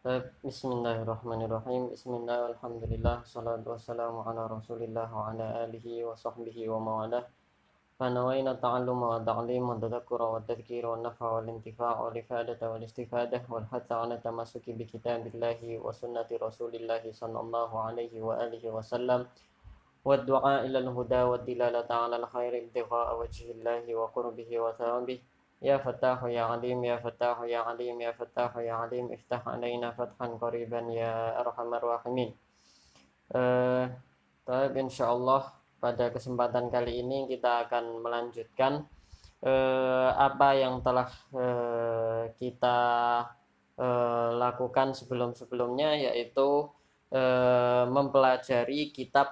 Bismillahirrahmanirrahim. Bismillah, alhamdulillah, salatu wassalamu ala rasulillah wa ala alihi wa sahbihi wa mawalah. Fanawaina ta'alluma wa ta'lim wa tadhakkura wa tadhkira wa nafa wal intifa' wal ifadata wal istifadah wal hatha ala tamasuki bi kitabillahi wa sunnati rasulillahi sallallahu alaihi wa alihi wa sallam wa du'a ila al-huda wa dilalata ala al-khairi ibtigha'a wajhillahi wa qurbihi wa thawabih. Ya Fattahu ya Alim, ya Fattahu ya Alim, ya Fattahu ya Alim, iftah alaina fathan qariban ya arhamar rahimin. Insyaallah pada kesempatan kali ini kita akan melanjutkan apa yang telah kita lakukan sebelum-sebelumnya, yaitu mempelajari kitab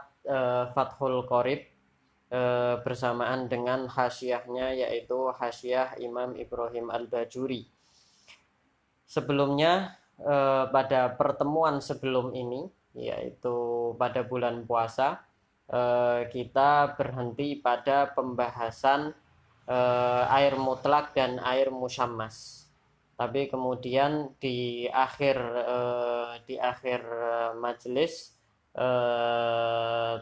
Fathul Qorib bersamaan dengan hasyiahnya, yaitu hasyiah Imam Ibrahim Al-Bajuri. Sebelumnya pada pertemuan sebelum ini, yaitu pada bulan puasa, kita berhenti pada pembahasan air mutlak dan air musyammas. Tapi kemudian di akhir majelis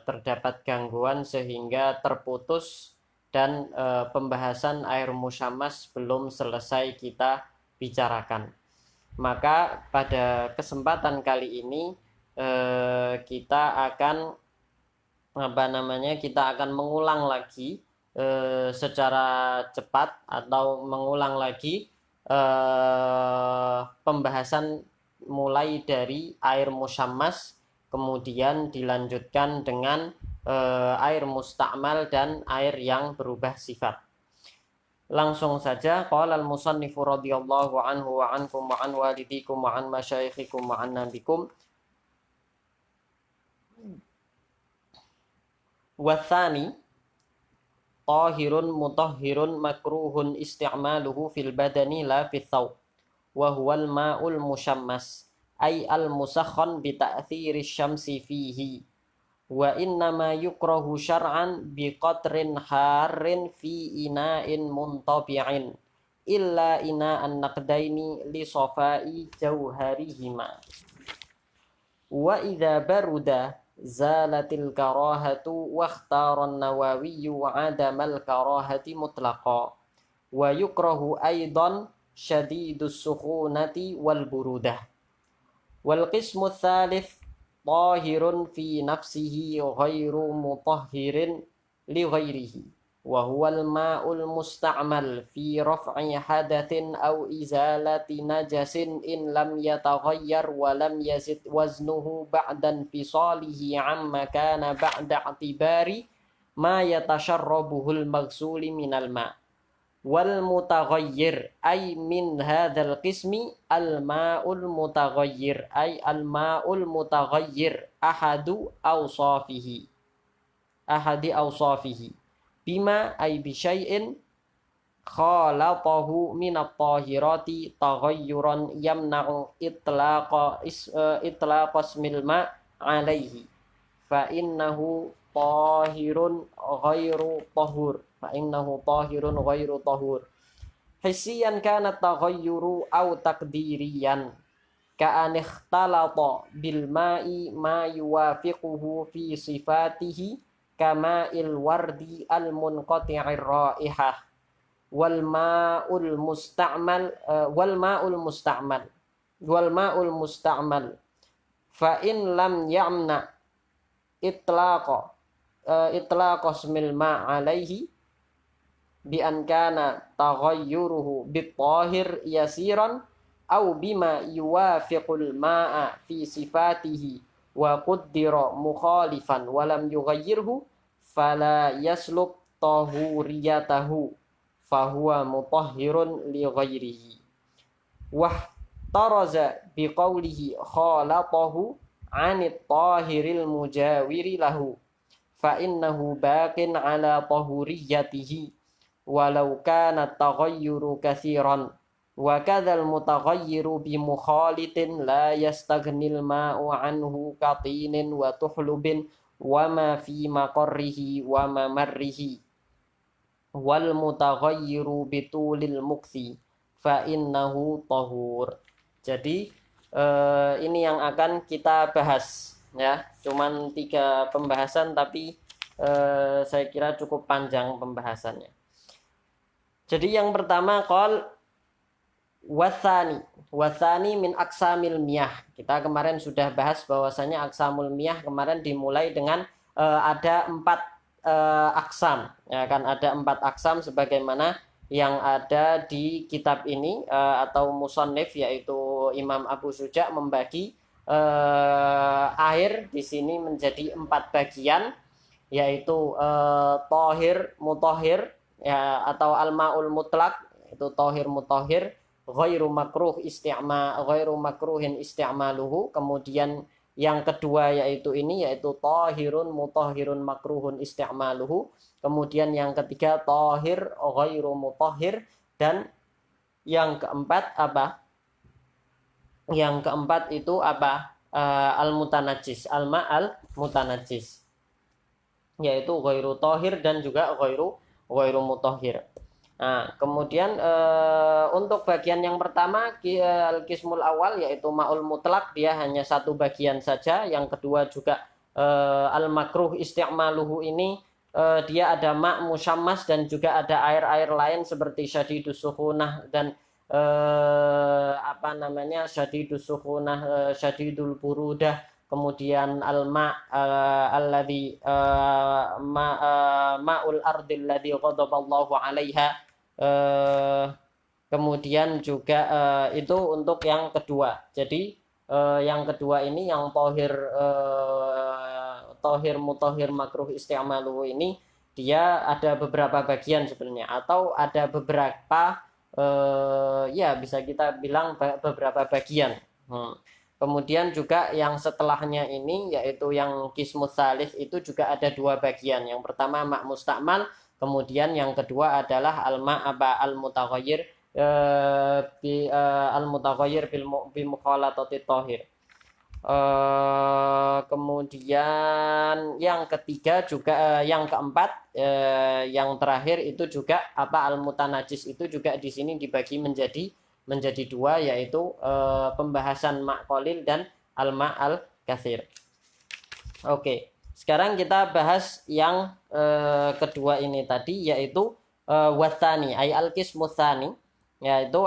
terdapat gangguan sehingga terputus dan pembahasan air musyammas belum selesai kita bicarakan. Maka pada kesempatan kali ini kita akan mengulang lagi secara cepat, atau mengulang lagi pembahasan mulai dari air musyammas, kemudian dilanjutkan dengan air musta'mal dan air yang berubah sifat. Langsung saja, qala al-musannifu radhiyallahu anhu wa ankum wa an walidikum wa an masyayikhikum wa an nabikum. Wa tsani tahirun mutahhirun makruhun isti'maluhu fil badani la fil thawb wa huwal ma'ul musyammas ay al-musakhan bi ta'thiri syamsi fihi, wa innama yukrahu syar'an bi qatrin harrin fi ina'in muntabi'in illa ina'an naqdaini li safai jauharihima, wa idza baruda zalatil karahatu wa ikhtara an-Nawawi adamal karahati mutlaqa, wa yukrahu aidan syadidus sukhunati wal burudah. Wal qismu tsalits tahirun fi nafsihi ghairu mutahhirin li ghairihi, wa huwal ma'ul musta'mal fi raf'i hadatsin aw izalati najasin in lam yataghayyar wa lam yazid waznuhu ba'da infisalihi amma kana ba'da i'tibari ma yatasharrabuhul maghsuli minal ma'. Wal mutaghayyir ay min hadzal qismi al ma'ul mutaghayyir ay al ma'ul mutaghayyir ahadi awsafihi bima ay bi syai'in khalatahu min at-tahirati taghayyuran yamna'u itlaqa ismil ma' alaihi fa innahu tahirun ghairu tahur hissiyan kana taghayyuru aw taqdiriyan ka'an ikhtalata bil ma'i ma yuwafiquhu fi sifatihi kama il wardi al munqati'ir raihah wal ma'ul musta'mal fa in lam yamna itlaqa ismil ma' alaihi bi an kana taghayyuruhu bit tahir yasiran aw bima yuwafiqul ma'a fi sifatihi wa qaddara mukhalifan wa lam yughayyirhu fala yaslub tahuriyatahu fahuwa mutahhirun li ghairihi wa taraza bi qawlihi khalatahu 'anit tahiril mujawiri lahu fa innahu baqin ala tahuriyatihi walau kana taghayyuru katsiran wa kadzal mutaghayyiru bi mukhalitin la yastaghnil ma'u anhu katinin wa tuhlubin wa ma fi maqarrihi wa mamarrihi wal mutaghayyiru bitulil mukthi fa innahu tahur. Jadi ini yang akan kita bahas ya. Cuman 3 pembahasan tapi saya kira cukup panjang pembahasannya. Jadi yang pertama qol wasani min aksamil miyah. Kita kemarin sudah bahas bahwasanya aksamul miyah kemarin dimulai dengan ada 4 aksam, ya kan, ada 4 aksam sebagaimana yang ada di kitab ini atau musannif, yaitu Imam Abu Syuja membagi air di sini menjadi 4 bagian, yaitu tohir, mutohir, ya, atau al-ma'ul mutlak, itu tohir mutohir, ghairu makruhin isti'maluhu. Kemudian yang kedua yaitu tohirun mutohirun makruhun isti'maluhu. Kemudian yang ketiga tohir ghairu mutohir. Dan yang keempat apa? Yang keempat itu apa? Al-mutanajis, al-ma'al mutanajis, yaitu ghairu tohir dan juga ghairu mutohir. Nah, kemudian untuk bagian yang pertama al-qismul awal yaitu ma'ul mutlak, dia hanya 1 bagian saja. Yang kedua juga al-makruh isti'maluhu ini dia ada ma' musyammas dan juga ada air-air lain seperti syadidus sukhunah dan syadidus sukhunah, syadidul burudah, kemudian al-ma' alladhi ma'ul ardil ladzi ghadaballahu 'alaiha. Kemudian juga itu untuk yang kedua. Jadi yang kedua ini yang tohir mutohir makruh isti'maluhu ini dia ada beberapa bagian sebenarnya, atau ada beberapa ya bisa kita bilang beberapa bagian. Kemudian juga yang setelahnya ini yaitu yang qismus tsalits itu juga ada 2 bagian. Yang pertama ma' mustakmal, kemudian yang kedua adalah al-ma' al-mutaghayyir al-mutaghayyir bi mukhalatati thahir. Kemudian yang ketiga juga yang keempat yang terakhir itu juga al-mutanajis itu juga di sini dibagi menjadi 2, yaitu pembahasan ma' qalil dan al-ma' al-katsir. Oke. Sekarang kita bahas yang kedua ini tadi, yaitu wasani ay al-qismus tsani, yaitu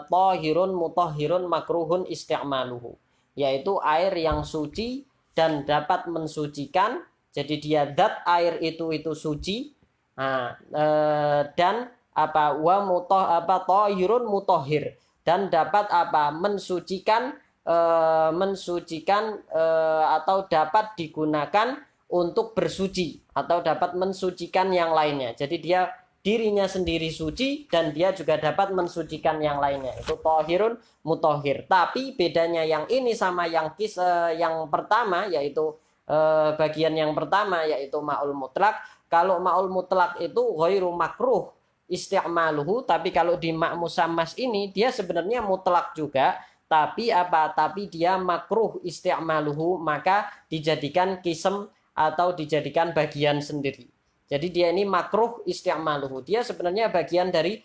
tohirun mutohirun makruhun isti'maluhu, yaitu air yang suci dan dapat mensucikan. Jadi dia zat air itu suci. Dan tohirun mutohir, dan dapat mensucikan atau dapat digunakan untuk bersuci atau dapat mensucikan yang lainnya. Jadi dia dirinya sendiri suci dan dia juga dapat mensucikan yang lainnya. Itu tohirun mutohir. Tapi bedanya yang ini sama yang pertama, yaitu bagian yang pertama yaitu ma'ul mutlak. Kalau ma'ul mutlak itu ghairu makruh isti'maluhu, tapi kalau di ma' musammas ini dia sebenarnya mutlak juga, tapi dia makruh isti'maluhu, maka dijadikan qism atau dijadikan bagian sendiri. Jadi dia ini makruh isti'maluhu, dia sebenarnya bagian dari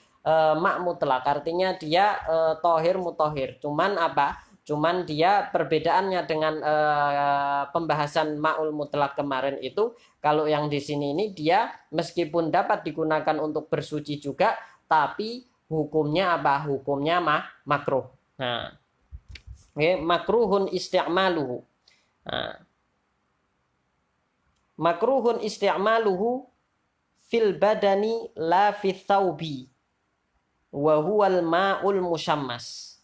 ma' mutlak, artinya dia tohir mutohir. Cuman dia perbedaannya dengan pembahasan ma'ul mutlak kemarin itu, kalau yang di sini ini dia meskipun dapat digunakan untuk bersuci juga, tapi hukumnya hukumnya makruh. Nah, makruhun isti'maluhu. Makruhun isti'maluhu fil badani la fi thawbi wa huwal ma'ul musyammas.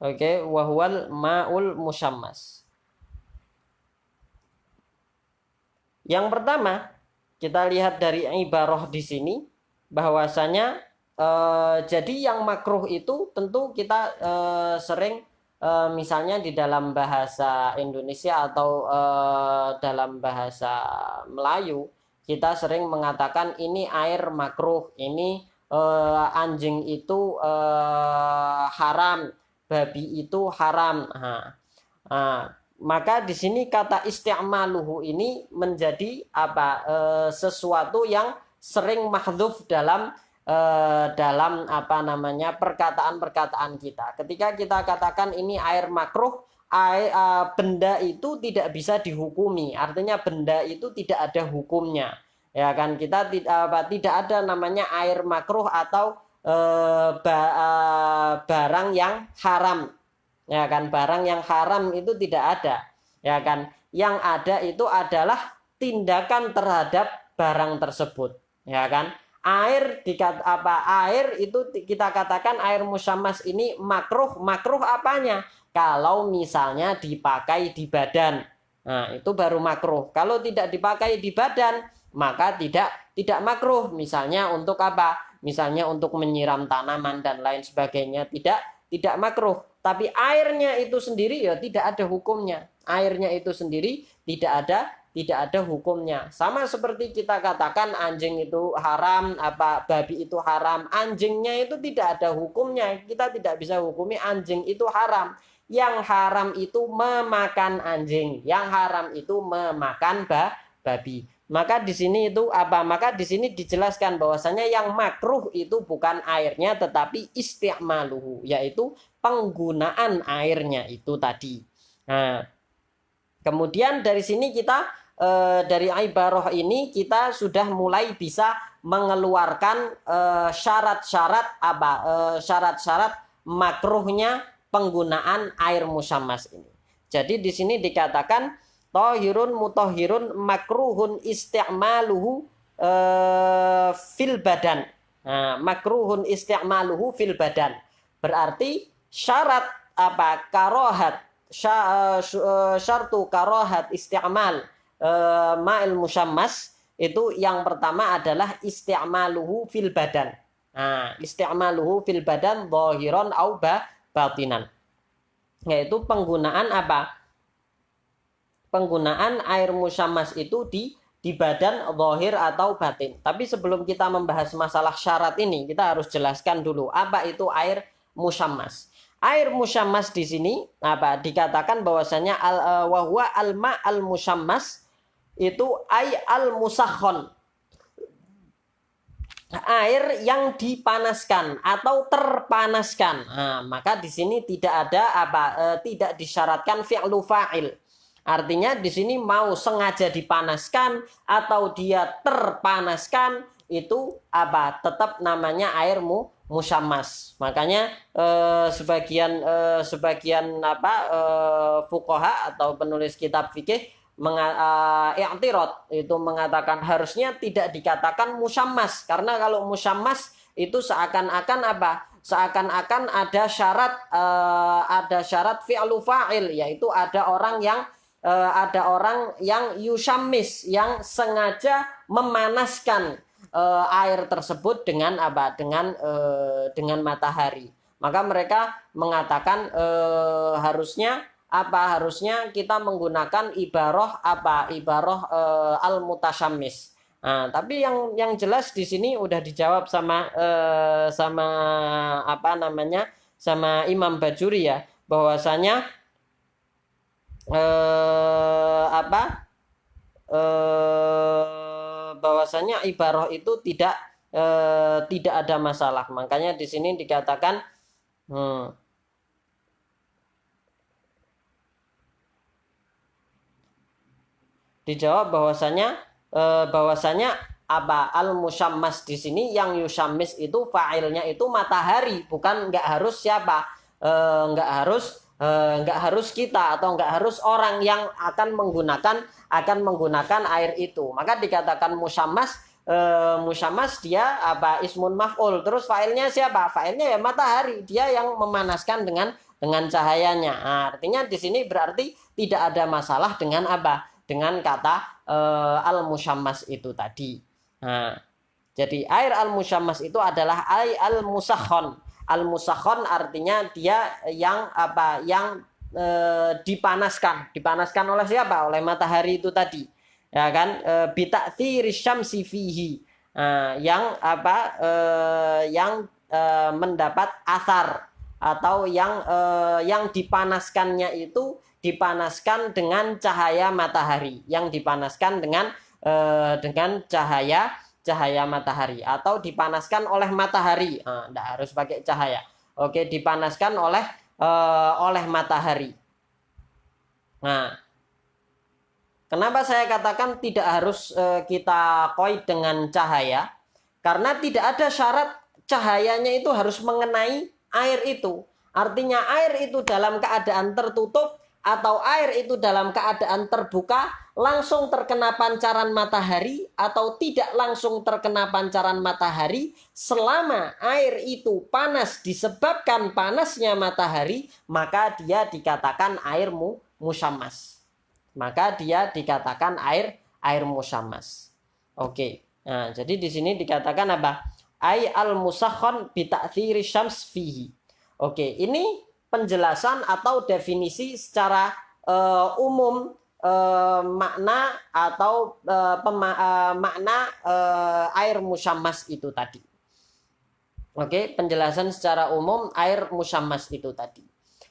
Wa huwal ma'ul musyammas. Yang pertama, kita lihat dari ibarah di sini bahwasanya jadi yang makruh itu tentu kita sering misalnya di dalam bahasa Indonesia atau dalam bahasa Melayu kita sering mengatakan ini air makruh, ini anjing itu haram, babi itu haram. Maka di sini kata isti'maluhu ini menjadi sesuatu yang sering mahdzuf dalam dalam apa namanya perkataan-perkataan kita. Ketika kita katakan ini air makruh, benda itu tidak bisa dihukumi. Artinya benda itu tidak ada hukumnya. Ya kan, kita tidak ada namanya air makruh atau barang yang haram. Ya kan, barang yang haram itu tidak ada. Ya kan, yang ada itu adalah tindakan terhadap barang tersebut. Ya kan, air air itu kita katakan air musyammas ini makruh. Makruh apanya? Kalau misalnya dipakai di badan, nah itu baru makruh. Kalau tidak dipakai di badan, maka tidak makruh. Misalnya untuk apa? Misalnya untuk menyiram tanaman dan lain sebagainya, tidak makruh. Tapi airnya itu sendiri ya tidak ada hukumnya. Airnya itu sendiri tidak ada hukumnya. Sama seperti kita katakan anjing itu haram, babi itu haram. Anjingnya itu tidak ada hukumnya. Kita tidak bisa hukumi anjing itu haram. Yang haram itu memakan anjing, yang haram itu memakan babi. Maka di sini itu apa? Maka di sini dijelaskan bahwasanya yang makruh itu bukan airnya tetapi isti'maluhu, yaitu penggunaan airnya itu tadi. Nah, kemudian dari sini kita dari ibarah ini kita sudah mulai bisa mengeluarkan syarat-syarat syarat-syarat makruhnya penggunaan air musyammas ini. Jadi di sini dikatakan tohirun mutahhirun makruhun isti'maluhu fil badan. Nah, makruhun isti'maluhu fil badan. Berarti syarat karohat syartu karohat isti'mal ma'il musyammas itu yang pertama adalah isti'maluhu fil badan. Nah, isti'maluhu fil badan zahiran au batinan, yaitu penggunaan penggunaan air musyammas itu di badan zahir atau batin. Tapi sebelum kita membahas masalah syarat ini, kita harus jelaskan dulu apa itu air musyammas. Air musyammas di sini dikatakan bahwasanya wahwa alma al musyammas itu al musakhon, air yang dipanaskan atau terpanaskan. Nah, maka di sini tidak ada tidak disyaratkan fi'lu fa'il. Artinya di sini mau sengaja dipanaskan atau dia terpanaskan itu tetap namanya air musyammas. Makanya sebagian fuqaha atau penulis kitab fikih i'tirad itu mengatakan harusnya tidak dikatakan musyammas, karena kalau musyammas itu seakan-akan seakan-akan ada syarat fi'lu fa'il, yaitu ada orang yang yusyammis, yang sengaja memanaskan air tersebut dengan dengan matahari. Maka mereka mengatakan harusnya kita menggunakan ibarah al mutasyammis. Nah, tapi yang jelas di sini udah dijawab sama sama Imam Bajuri ya, bahwasanya bahwasanya ibarah itu tidak ada masalah. Makanya di sini dikatakan dijawab bahwasanya al musyammas di sini yang yusyammis itu fa'ilnya itu matahari, bukan nggak harus siapa, nggak harus kita atau nggak harus orang yang akan menggunakan air itu. Maka dikatakan musyammas dia ismun maf'ul, terus fa'ilnya siapa? Fa'ilnya ya matahari, dia yang memanaskan dengan cahayanya. Nah, artinya di sini berarti tidak ada masalah dengan dengan kata al musyammas itu tadi. Nah, jadi air al musyammas itu adalah air al musakhon. Al musakhon artinya dia yang dipanaskan oleh siapa? Oleh matahari itu tadi. Ya kan? Bita'thiri syamsi fihi. Yang mendapat asar, atau yang dipanaskannya itu dipanaskan dengan cahaya matahari, yang dipanaskan dengan cahaya matahari atau dipanaskan oleh matahari. Nah, tidak harus pakai cahaya. Oke, dipanaskan oleh matahari. Nah, kenapa saya katakan tidak harus kita koid dengan cahaya? Karena tidak ada syarat cahayanya itu harus mengenai air itu. Artinya air itu dalam keadaan tertutup atau air itu dalam keadaan terbuka langsung terkena pancaran matahari atau tidak langsung terkena pancaran matahari, selama air itu panas disebabkan panasnya matahari, maka dia dikatakan air musyammas. Maka dia dikatakan air musyammas. Oke. Nah, jadi di sini dikatakan apa? Ai al musakhon bi ta'thiri syams fihi. Oke, ini penjelasan atau definisi secara umum makna atau makna air musyammas itu tadi. Oke, penjelasan secara umum air musyammas itu tadi.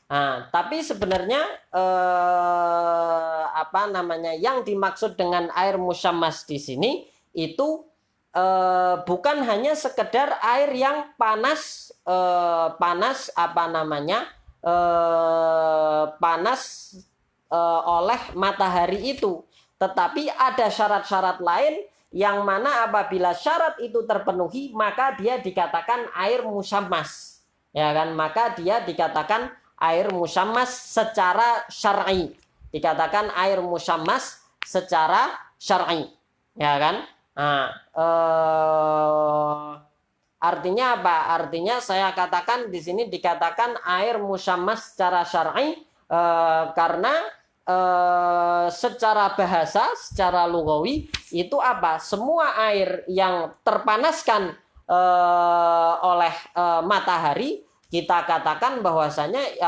Nah, tapi sebenarnya yang dimaksud dengan air musyammas di sini itu bukan hanya sekedar air yang panas oleh matahari itu, tetapi ada syarat-syarat lain yang mana apabila syarat itu terpenuhi maka dia dikatakan air musyammas, ya kan? Maka dia dikatakan air musyammas secara syar'i, dikatakan air musyammas secara syar'i, ya kan? Nah, artinya apa? Artinya saya katakan di sini dikatakan air musyammas secara syar'i karena secara bahasa, secara lugawi itu apa? Semua air yang terpanaskan oleh matahari kita katakan bahwasanya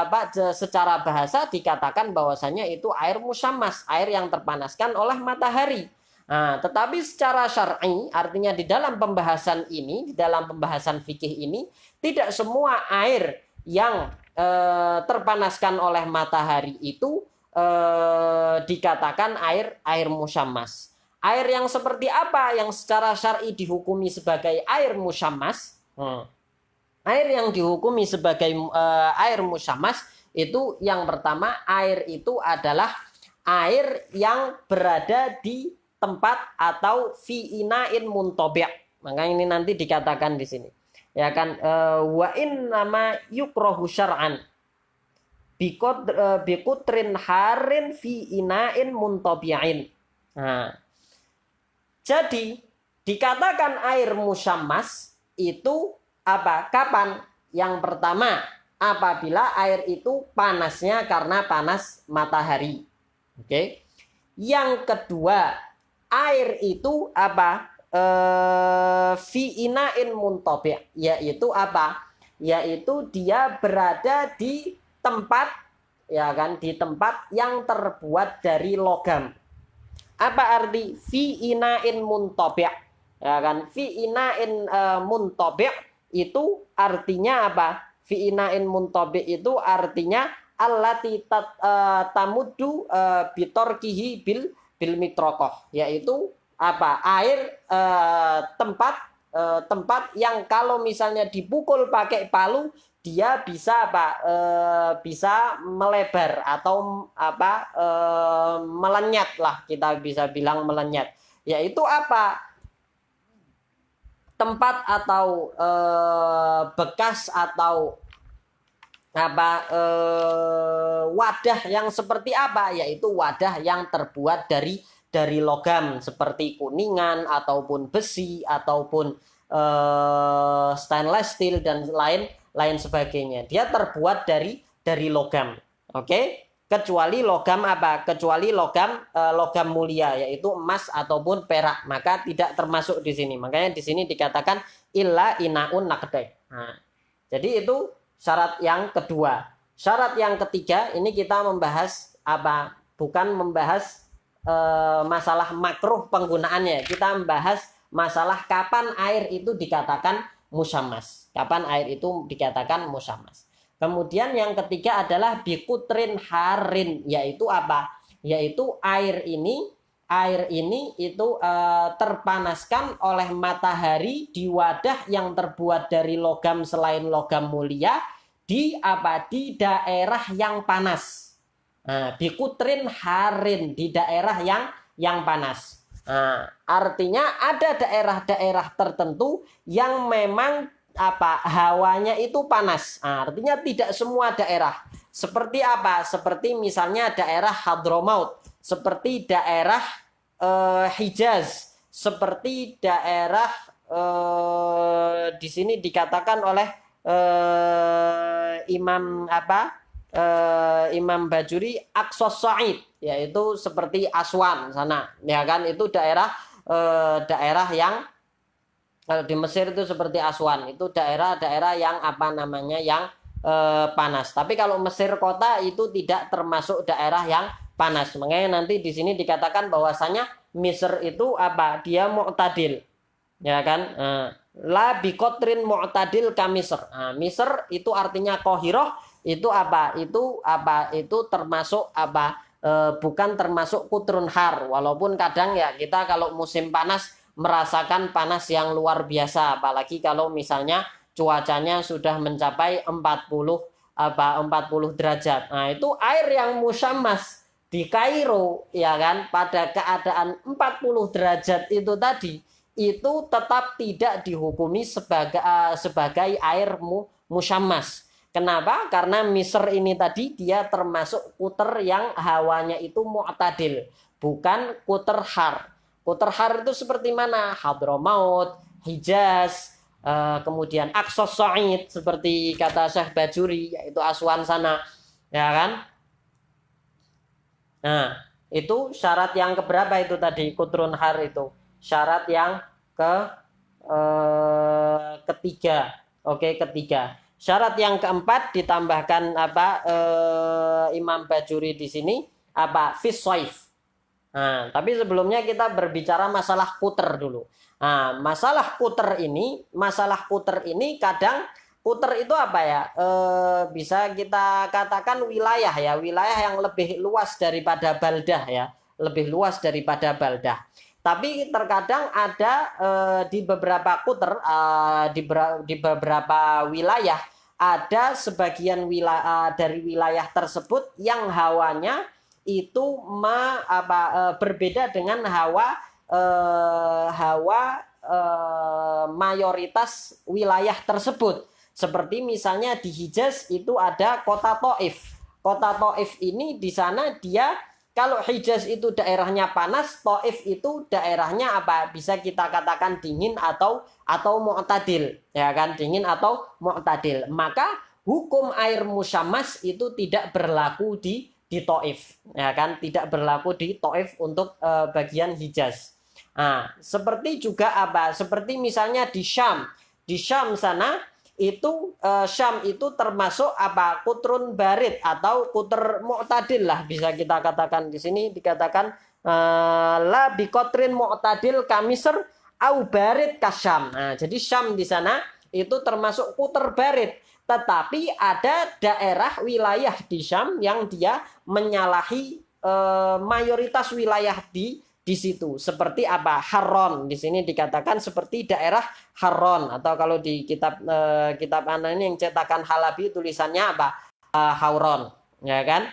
secara bahasa dikatakan bahwasanya itu air musyammas, air yang terpanaskan oleh matahari. Nah, tetapi secara syar'i, artinya di dalam pembahasan ini, di dalam pembahasan fikih ini, tidak semua air yang terpanaskan oleh matahari itu dikatakan air musyammas. Air yang seperti apa yang secara syar'i dihukumi sebagai air musyammas? Air yang dihukumi sebagai air musyammas itu yang pertama, air itu adalah air yang berada di tempat atau fi ina'in muntabi'. Maka ini nanti dikatakan di sini. Ya kan, wa in nama yukrahu syar'an biqutrin harin fi ina'in muntabi'in. Nah, jadi dikatakan air musyammas itu apa? Kapan? Yang pertama, apabila air itu panasnya karena panas matahari. Oke. Yang kedua, air itu apa? Fi ina'in muntabi', yaitu apa? Yaitu dia berada di tempat, ya kan, di tempat yang terbuat dari logam. Apa arti fi ina'in muntabi'? Ya kan, fi ina'in muntabi' itu artinya apa? Fi ina'in muntabi' itu artinya allati tamuddu bitorkihi bil mitrokoh, yaitu apa? Air tempat yang kalau misalnya dipukul pakai palu dia bisa bisa melebar atau melenyat lah, kita bisa bilang melenyat, yaitu apa? Tempat atau bekas atau wadah yang seperti apa? Yaitu wadah yang terbuat dari logam seperti kuningan ataupun besi ataupun stainless steel dan lain sebagainya. Dia terbuat dari logam. Oke? Kecuali logam apa? Kecuali logam mulia, yaitu emas ataupun perak, maka tidak termasuk di sini. Makanya di sini dikatakan illa inaun naqdai. Nah, jadi itu syarat yang kedua. Syarat yang ketiga ini kita membahas apa? Bukan membahas masalah makruh penggunaannya. Kita membahas masalah kapan air itu dikatakan musyammas. Kapan air itu dikatakan musyammas. Kemudian yang ketiga adalah biqutrin harin, yaitu apa? Yaitu air ini air ini itu terpanaskan oleh matahari di wadah yang terbuat dari logam selain logam mulia di daerah yang panas. Nah, di kutrin harin, di daerah yang panas. Nah, artinya ada daerah-daerah tertentu yang memang hawanya itu panas. Nah, artinya tidak semua daerah. Seperti apa? Seperti misalnya daerah Hadramaut, seperti daerah Hijaz, seperti daerah di sini dikatakan oleh Imam Bajuri Aqsos Sa'id, yaitu seperti Aswan sana, ya kan, itu daerah yang kalau di Mesir itu seperti Aswan, itu daerah-daerah yang yang panas. Tapi kalau Mesir kota itu tidak termasuk daerah yang panas. Makanya nanti di sini dikatakan bahwasanya Mesir itu dia mu'tadil, ya kan? La bikotrin mu'tadil ka Misr. Misr itu artinya Qahiroh, itu itu termasuk bukan termasuk kutrun har, walaupun kadang ya kita kalau musim panas merasakan panas yang luar biasa, apalagi kalau misalnya cuacanya sudah mencapai 40 derajat. Nah, itu air yang musyammas di Kairo, ya kan, pada keadaan 40 derajat itu tadi, itu tetap tidak dihukumi sebagai air musyammas. Kenapa? Karena Misr ini tadi dia termasuk kuter yang hawanya itu mu'tadil, bukan kuter har. Kuter har itu seperti mana? Hadramaut, Hijaz, kemudian Aqsos Sa'id, seperti kata Syekh Bajuri, yaitu Aswan sana, ya kan? Nah, itu syarat yang keberapa itu tadi, kutrun har itu? Syarat yang ketiga. Oke, ketiga. Syarat yang keempat ditambahkan Imam Bajuri di sini fis soif. Nah, tapi sebelumnya kita berbicara masalah puter dulu. Nah, masalah puter ini kadang puter itu bisa kita katakan wilayah ya, wilayah yang lebih luas daripada baldah ya, lebih luas daripada baldah. Tapi terkadang ada di beberapa puter, di beberapa wilayah ada sebagian dari wilayah tersebut yang hawanya itu berbeda dengan hawa mayoritas wilayah tersebut. Seperti misalnya di Hijaz itu ada kota Taif. Kota Taif ini di sana dia, kalau Hijaz itu daerahnya panas, Taif itu daerahnya bisa kita katakan dingin atau mu'tadil, ya kan, dingin atau mu'tadil. Maka hukum air musyammas itu tidak berlaku di Taif, ya kan, tidak berlaku di Taif untuk bagian Hijaz. Nah, seperti juga seperti misalnya di Syam sana itu Syam itu termasuk kutrun barid atau kuter mu'tadil lah, bisa kita katakan. Di sini dikatakan la bikotrin mu'tadil ka Misr au barid ka Syam. Nah, jadi Syam di sana itu termasuk kuter barid. Tetapi ada daerah wilayah di Syam yang dia menyalahi mayoritas wilayah di situ. Seperti Harran. Di sini dikatakan seperti daerah Harran, atau kalau di kitab ini yang cetakan Halabi tulisannya Hauron, ya kan?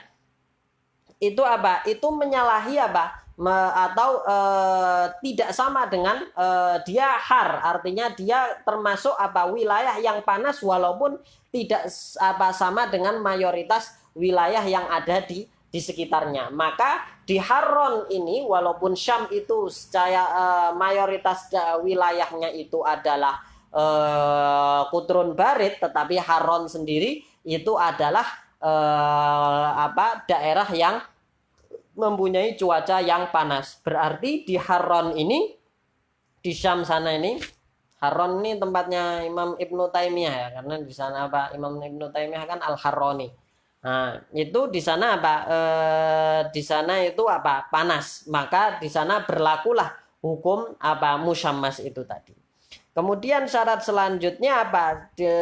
Itu Itu menyalahi atau tidak sama dengan dia har, artinya dia termasuk wilayah yang panas walaupun tidak sama dengan mayoritas wilayah yang ada di sekitarnya. Maka di Harran ini walaupun Syam itu secara mayoritas wilayahnya itu adalah kutrun barid, tetapi Harran sendiri itu adalah daerah yang mempunyai cuaca yang panas. Berarti di Harran ini, di Syam sana ini, Harran ini tempatnya Imam Ibnu Taimiyah ya, karena di sana Imam Ibnu Taimiyah kan Al-Harrani. Nah, itu di sana di sana itu panas. Maka di sana berlakulah hukum musyammas itu tadi. Kemudian syarat selanjutnya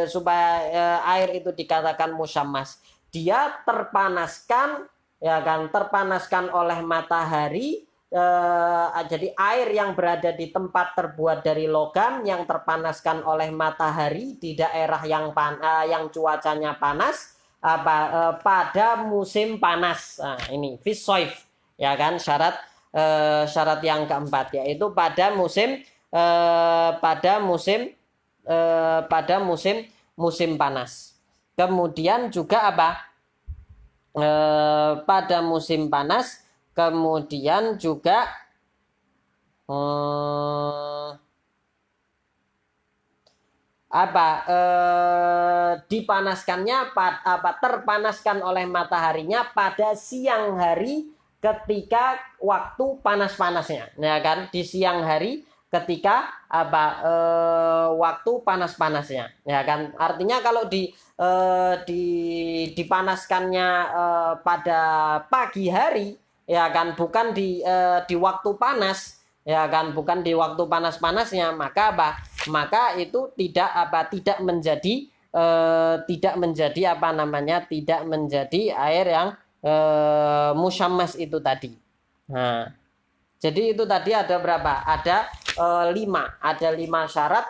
supaya air itu dikatakan musyammas? Dia terpanaskan, ya kan, terpanaskan oleh matahari jadi air yang berada di tempat terbuat dari logam yang terpanaskan oleh matahari di daerah yang cuacanya panas pada musim panas. Nah, ini fisoif, ya kan, syarat yang keempat, yaitu pada musim musim panas. Kemudian juga apa? Pada musim panas, kemudian juga dipanaskannya terpanaskan oleh mataharinya pada siang hari ketika waktu panas-panasnya, ya kan, di siang hari ketika waktu panas-panasnya, ya kan. Artinya kalau dipanaskannya pada pagi hari, ya kan, bukan di waktu panas, ya kan, bukan di waktu panas-panasnya, maka itu tidak menjadi air yang musyammas itu tadi. Nah, jadi itu tadi ada berapa? Ada 5 syarat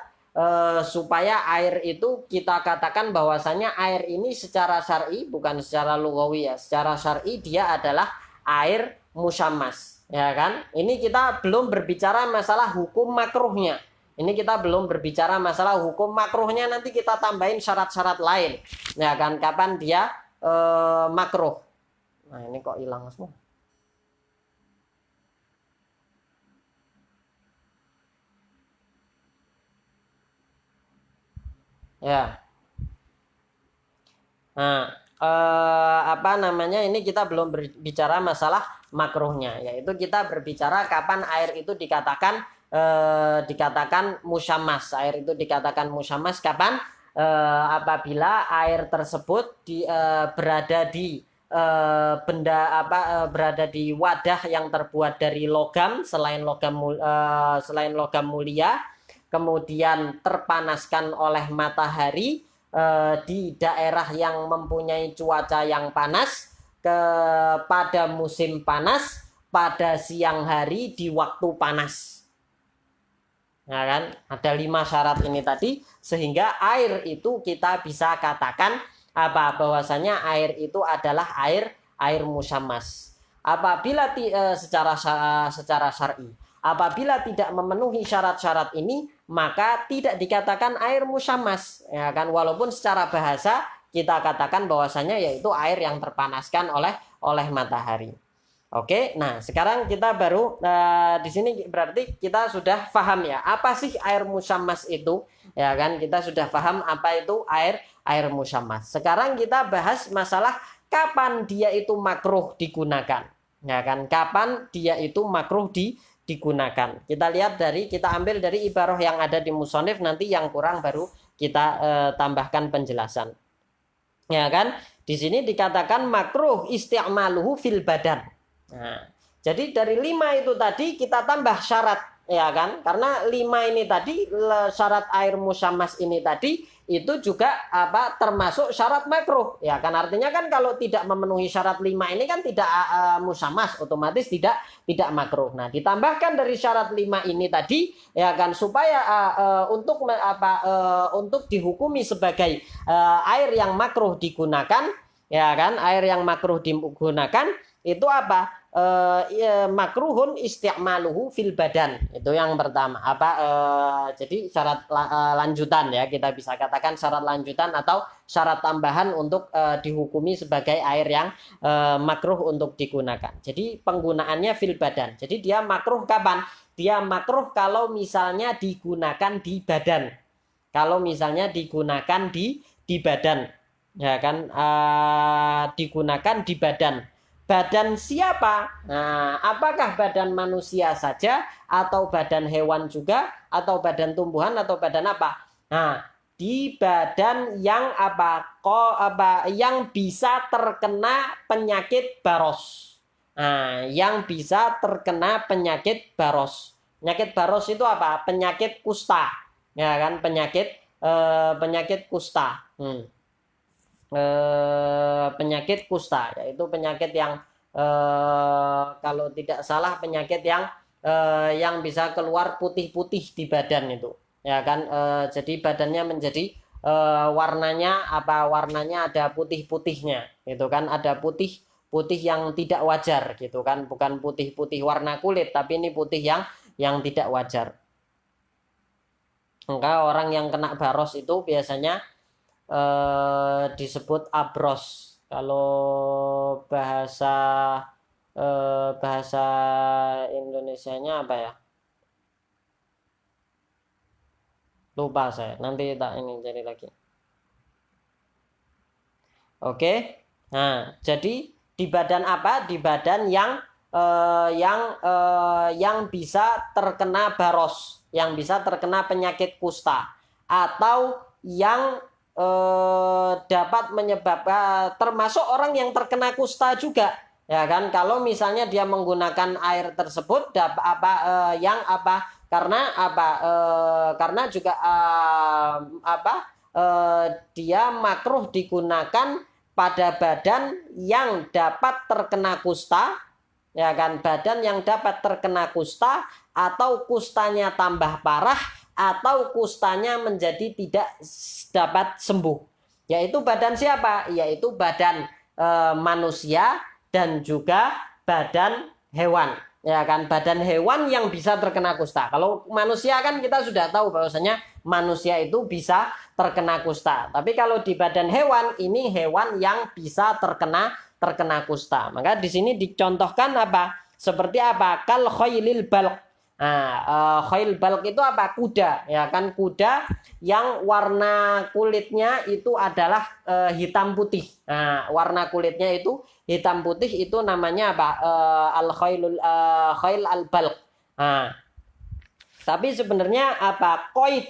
supaya air itu kita katakan bahwasanya air ini secara syar'i, bukan secara lughawi ya, secara syar'i dia adalah air musyammas, ya kan. Ini kita belum berbicara masalah hukum makruhnya. Ini kita belum berbicara masalah hukum makruhnya, nanti kita tambahin syarat-syarat lain, ya kan, kapan dia makruh. Nah, ini kok hilang semua. Ya. Nah, ini kita belum berbicara masalah makruhnya, yaitu kita berbicara kapan air itu dikatakan musyammas. Air itu dikatakan musyammas kapan? Apabila air tersebut berada di berada di wadah yang terbuat dari logam selain logam mulia, kemudian terpanaskan oleh matahari di daerah yang mempunyai cuaca yang panas pada musim panas pada siang hari di waktu panas, ya kan. Ada 5 syarat ini tadi sehingga air itu kita bisa katakan bahwasanya air itu adalah air musyammas. Apabila secara syar'i, apabila tidak memenuhi syarat-syarat ini, maka tidak dikatakan air musyammas, ya kan, walaupun secara bahasa kita katakan bahwasanya yaitu air yang terpanaskan oleh matahari. Oke, nah sekarang kita baru di sini berarti kita sudah paham ya apa sih air musyammas itu, ya kan, kita sudah paham apa itu air musyammas. Sekarang kita bahas masalah kapan dia itu makruh digunakan, ya kan, kapan dia itu makruh digunakan. Kita ambil dari ibarah yang ada di musonif, nanti yang kurang baru kita tambahkan penjelasan, ya kan. Di sini dikatakan makruh isti'maluhu fil badan. Nah, jadi dari 5 itu tadi kita tambah syarat, ya kan, karena 5 ini tadi syarat air musyammas ini tadi itu juga termasuk syarat makruh, ya kan. Artinya kan kalau tidak memenuhi syarat 5 ini kan tidak musyammas, otomatis tidak makruh. Nah, ditambahkan dari syarat 5 ini tadi, ya kan, supaya untuk dihukumi sebagai air yang makruh digunakan, ya kan, air yang makruh digunakan itu makruhun isti'maluhu fil badan. Itu yang pertama. Jadi syarat lanjutan, ya, kita bisa katakan syarat lanjutan atau syarat tambahan untuk dihukumi sebagai air yang makruh untuk digunakan. Jadi penggunaannya fil badan. Jadi dia makruh kapan? Dia makruh kalau misalnya digunakan di badan. Kalau misalnya digunakan di badan, ya kan, digunakan di badan. Badan siapa? Nah, apakah badan manusia saja atau badan hewan juga atau badan tumbuhan atau badan apa? Nah, di badan yang yang bisa terkena penyakit baros. Nah, yang bisa terkena penyakit baros. Penyakit baros itu apa? Penyakit kusta, ya kan, penyakit kusta. Penyakit kusta, yaitu penyakit yang kalau tidak salah penyakit yang bisa keluar putih-putih di badan itu, ya kan. Jadi badannya menjadi warnanya ada putih-putihnya, gitu kan, ada putih yang tidak wajar, gitu kan, bukan putih-putih warna kulit, tapi ini putih yang tidak wajar. Maka orang yang kena baros itu biasanya disebut abros. Kalau bahasa bahasa Indonesianya apa ya? Lupa saya. Nanti tak ini cari lagi. Oke. Nah, jadi di badan apa? Di badan yang bisa terkena baros, yang bisa terkena penyakit kusta, atau yang dapat menyebabkan, termasuk orang yang terkena kusta juga, ya kan. Kalau misalnya dia menggunakan air tersebut karena juga dia makruh digunakan pada badan yang dapat terkena kusta, ya kan, badan yang dapat terkena kusta, atau kustanya tambah parah, atau kustanya menjadi tidak dapat sembuh. Yaitu badan siapa? Yaitu badan manusia dan juga badan hewan, ya kan. Badan hewan yang bisa terkena kusta. Kalau manusia kan kita sudah tahu bahwasanya manusia itu bisa terkena kusta. Tapi kalau di badan hewan, ini hewan yang bisa terkena kusta. Maka di sini dicontohkan apa? Seperti apa? Kal khailil balq. Nah, khail balq itu apa? Kuda, ya kan, kuda yang warna kulitnya itu adalah hitam putih. Nah, warna kulitnya itu hitam putih, itu namanya apa? Khail al balq. Nah, tapi sebenarnya apa? Koid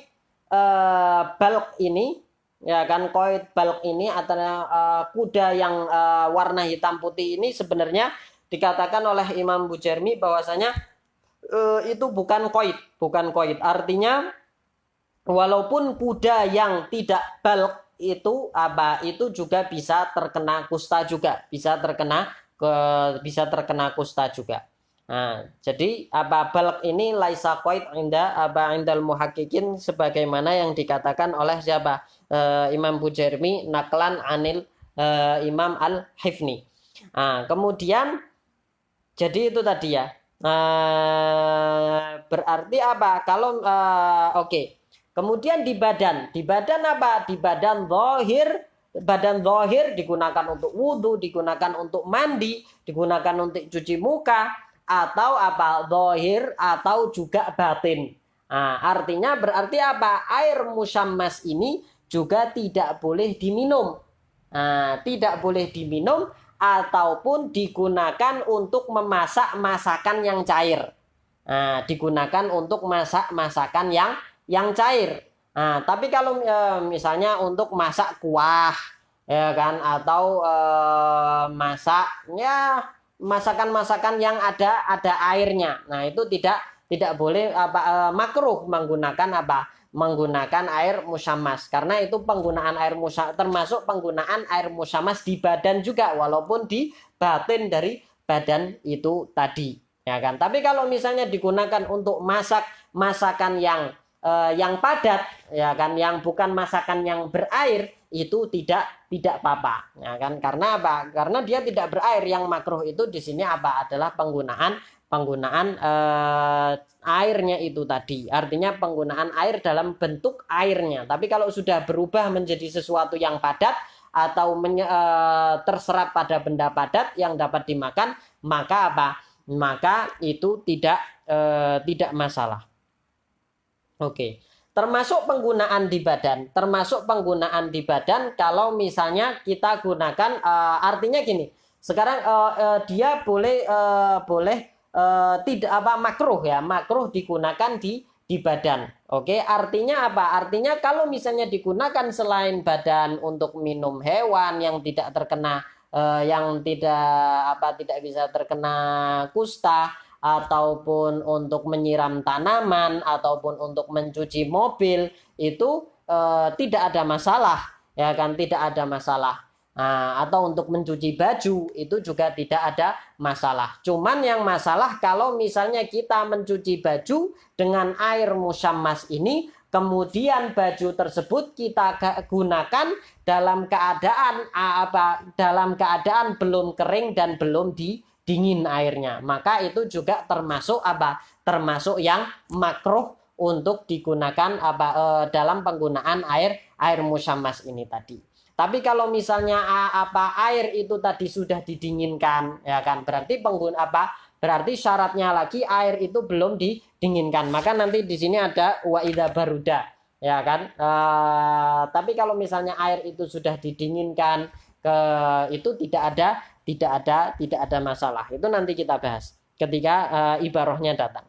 balq ini, ya kan, koid balq ini adalah kuda yang warna hitam putih ini sebenarnya dikatakan oleh Imam Bujairmi bahwasanya itu bukan koid. Artinya walaupun kuda yang tidak balq itu juga bisa terkena kusta juga, bisa terkena kusta juga. Nah, jadi balq ini laisa koid indal muhaqqiqin, sebagaimana yang dikatakan oleh siapa? Imam Bujairmi naklan anil Imam Al-Hifni. Nah, kemudian jadi itu tadi ya. Berarti apa? Kalau oke. Kemudian di badan apa? Di badan zahir digunakan untuk wudhu, digunakan untuk mandi, digunakan untuk cuci muka, atau apa? Zahir atau juga batin. Nah, artinya berarti apa? Air musyammas ini juga tidak boleh diminum. Nah, tidak boleh diminum ataupun digunakan untuk memasak masakan yang cair. Nah, digunakan untuk masak masakan yang cair. Nah, tapi kalau misalnya untuk masak kuah, ya kan, atau masakan-masakan yang ada airnya. Nah, itu tidak boleh makruh menggunakan air musyammas, karena itu penggunaan air musyammas termasuk penggunaan air musyammas di badan juga, walaupun di batin dari badan itu tadi, ya kan. Tapi kalau misalnya digunakan untuk masakan yang padat, ya kan, yang bukan masakan yang berair, itu tidak apa-apa, ya kan. Karena apa? Karena dia tidak berair. Yang makruh itu di sini adalah penggunaan airnya itu tadi, artinya penggunaan air dalam bentuk airnya. Tapi kalau sudah berubah menjadi sesuatu yang padat atau terserap pada benda padat yang dapat dimakan, maka itu tidak masalah. Oke. Termasuk penggunaan di badan kalau misalnya kita gunakan, artinya gini. Sekarang dia boleh tidak makruh digunakan di badan. Oke, artinya apa? Artinya kalau misalnya digunakan selain badan untuk minum hewan yang tidak terkena yang tidak bisa terkena kusta, ataupun untuk menyiram tanaman, ataupun untuk mencuci mobil, itu tidak ada masalah, ya kan, tidak ada masalah. Atau untuk mencuci baju itu juga tidak ada masalah. Cuman yang masalah kalau misalnya kita mencuci baju dengan air musyammas ini, kemudian baju tersebut kita gunakan dalam keadaan belum kering dan belum dingin airnya, maka itu juga termasuk yang makruh untuk digunakan dalam penggunaan air musyammas ini tadi. Tapi kalau misalnya air itu tadi sudah didinginkan, ya kan, berarti syaratnya lagi air itu belum didinginkan. Maka nanti di sini ada wa idza baruda, ya kan. Tapi kalau misalnya air itu sudah didinginkan, itu tidak ada masalah. Itu nanti kita bahas ketika ibarahnya datang.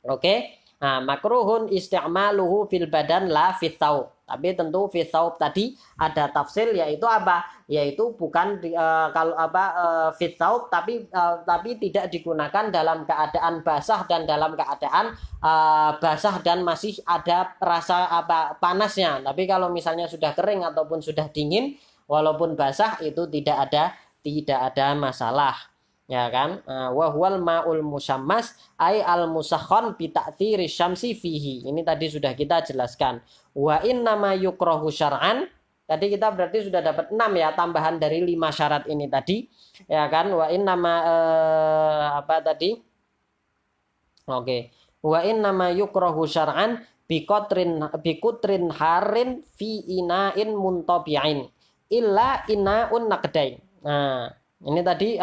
Oke. Nah, makruhun isti'maluhu fil badan la fit thaub. Tapi tentu fit thaub tadi ada tafsir, yaitu apa? Yaitu bukan fit thaub tapi tidak digunakan dalam keadaan basah dan dalam keadaan basah dan masih ada rasa panasnya. Tapi kalau misalnya sudah kering ataupun sudah dingin walaupun basah itu tidak ada masalah. Ya kan, wa huwal ma'ul musyammas ay al musakhon bi ta'thiri syamsi fihi. Ini tadi sudah kita jelaskan. Wa inna ma yukrahu syar'an. Tadi kita berarti sudah dapat 6 ya, tambahan dari 5 syarat ini tadi. Ya kan, wa inna ma apa tadi? Oke. Wa inna ma yukrahu syar'an bi kutrin harin fi ina'in muntabi'in illa ina'un naqdain. Nah, ini tadi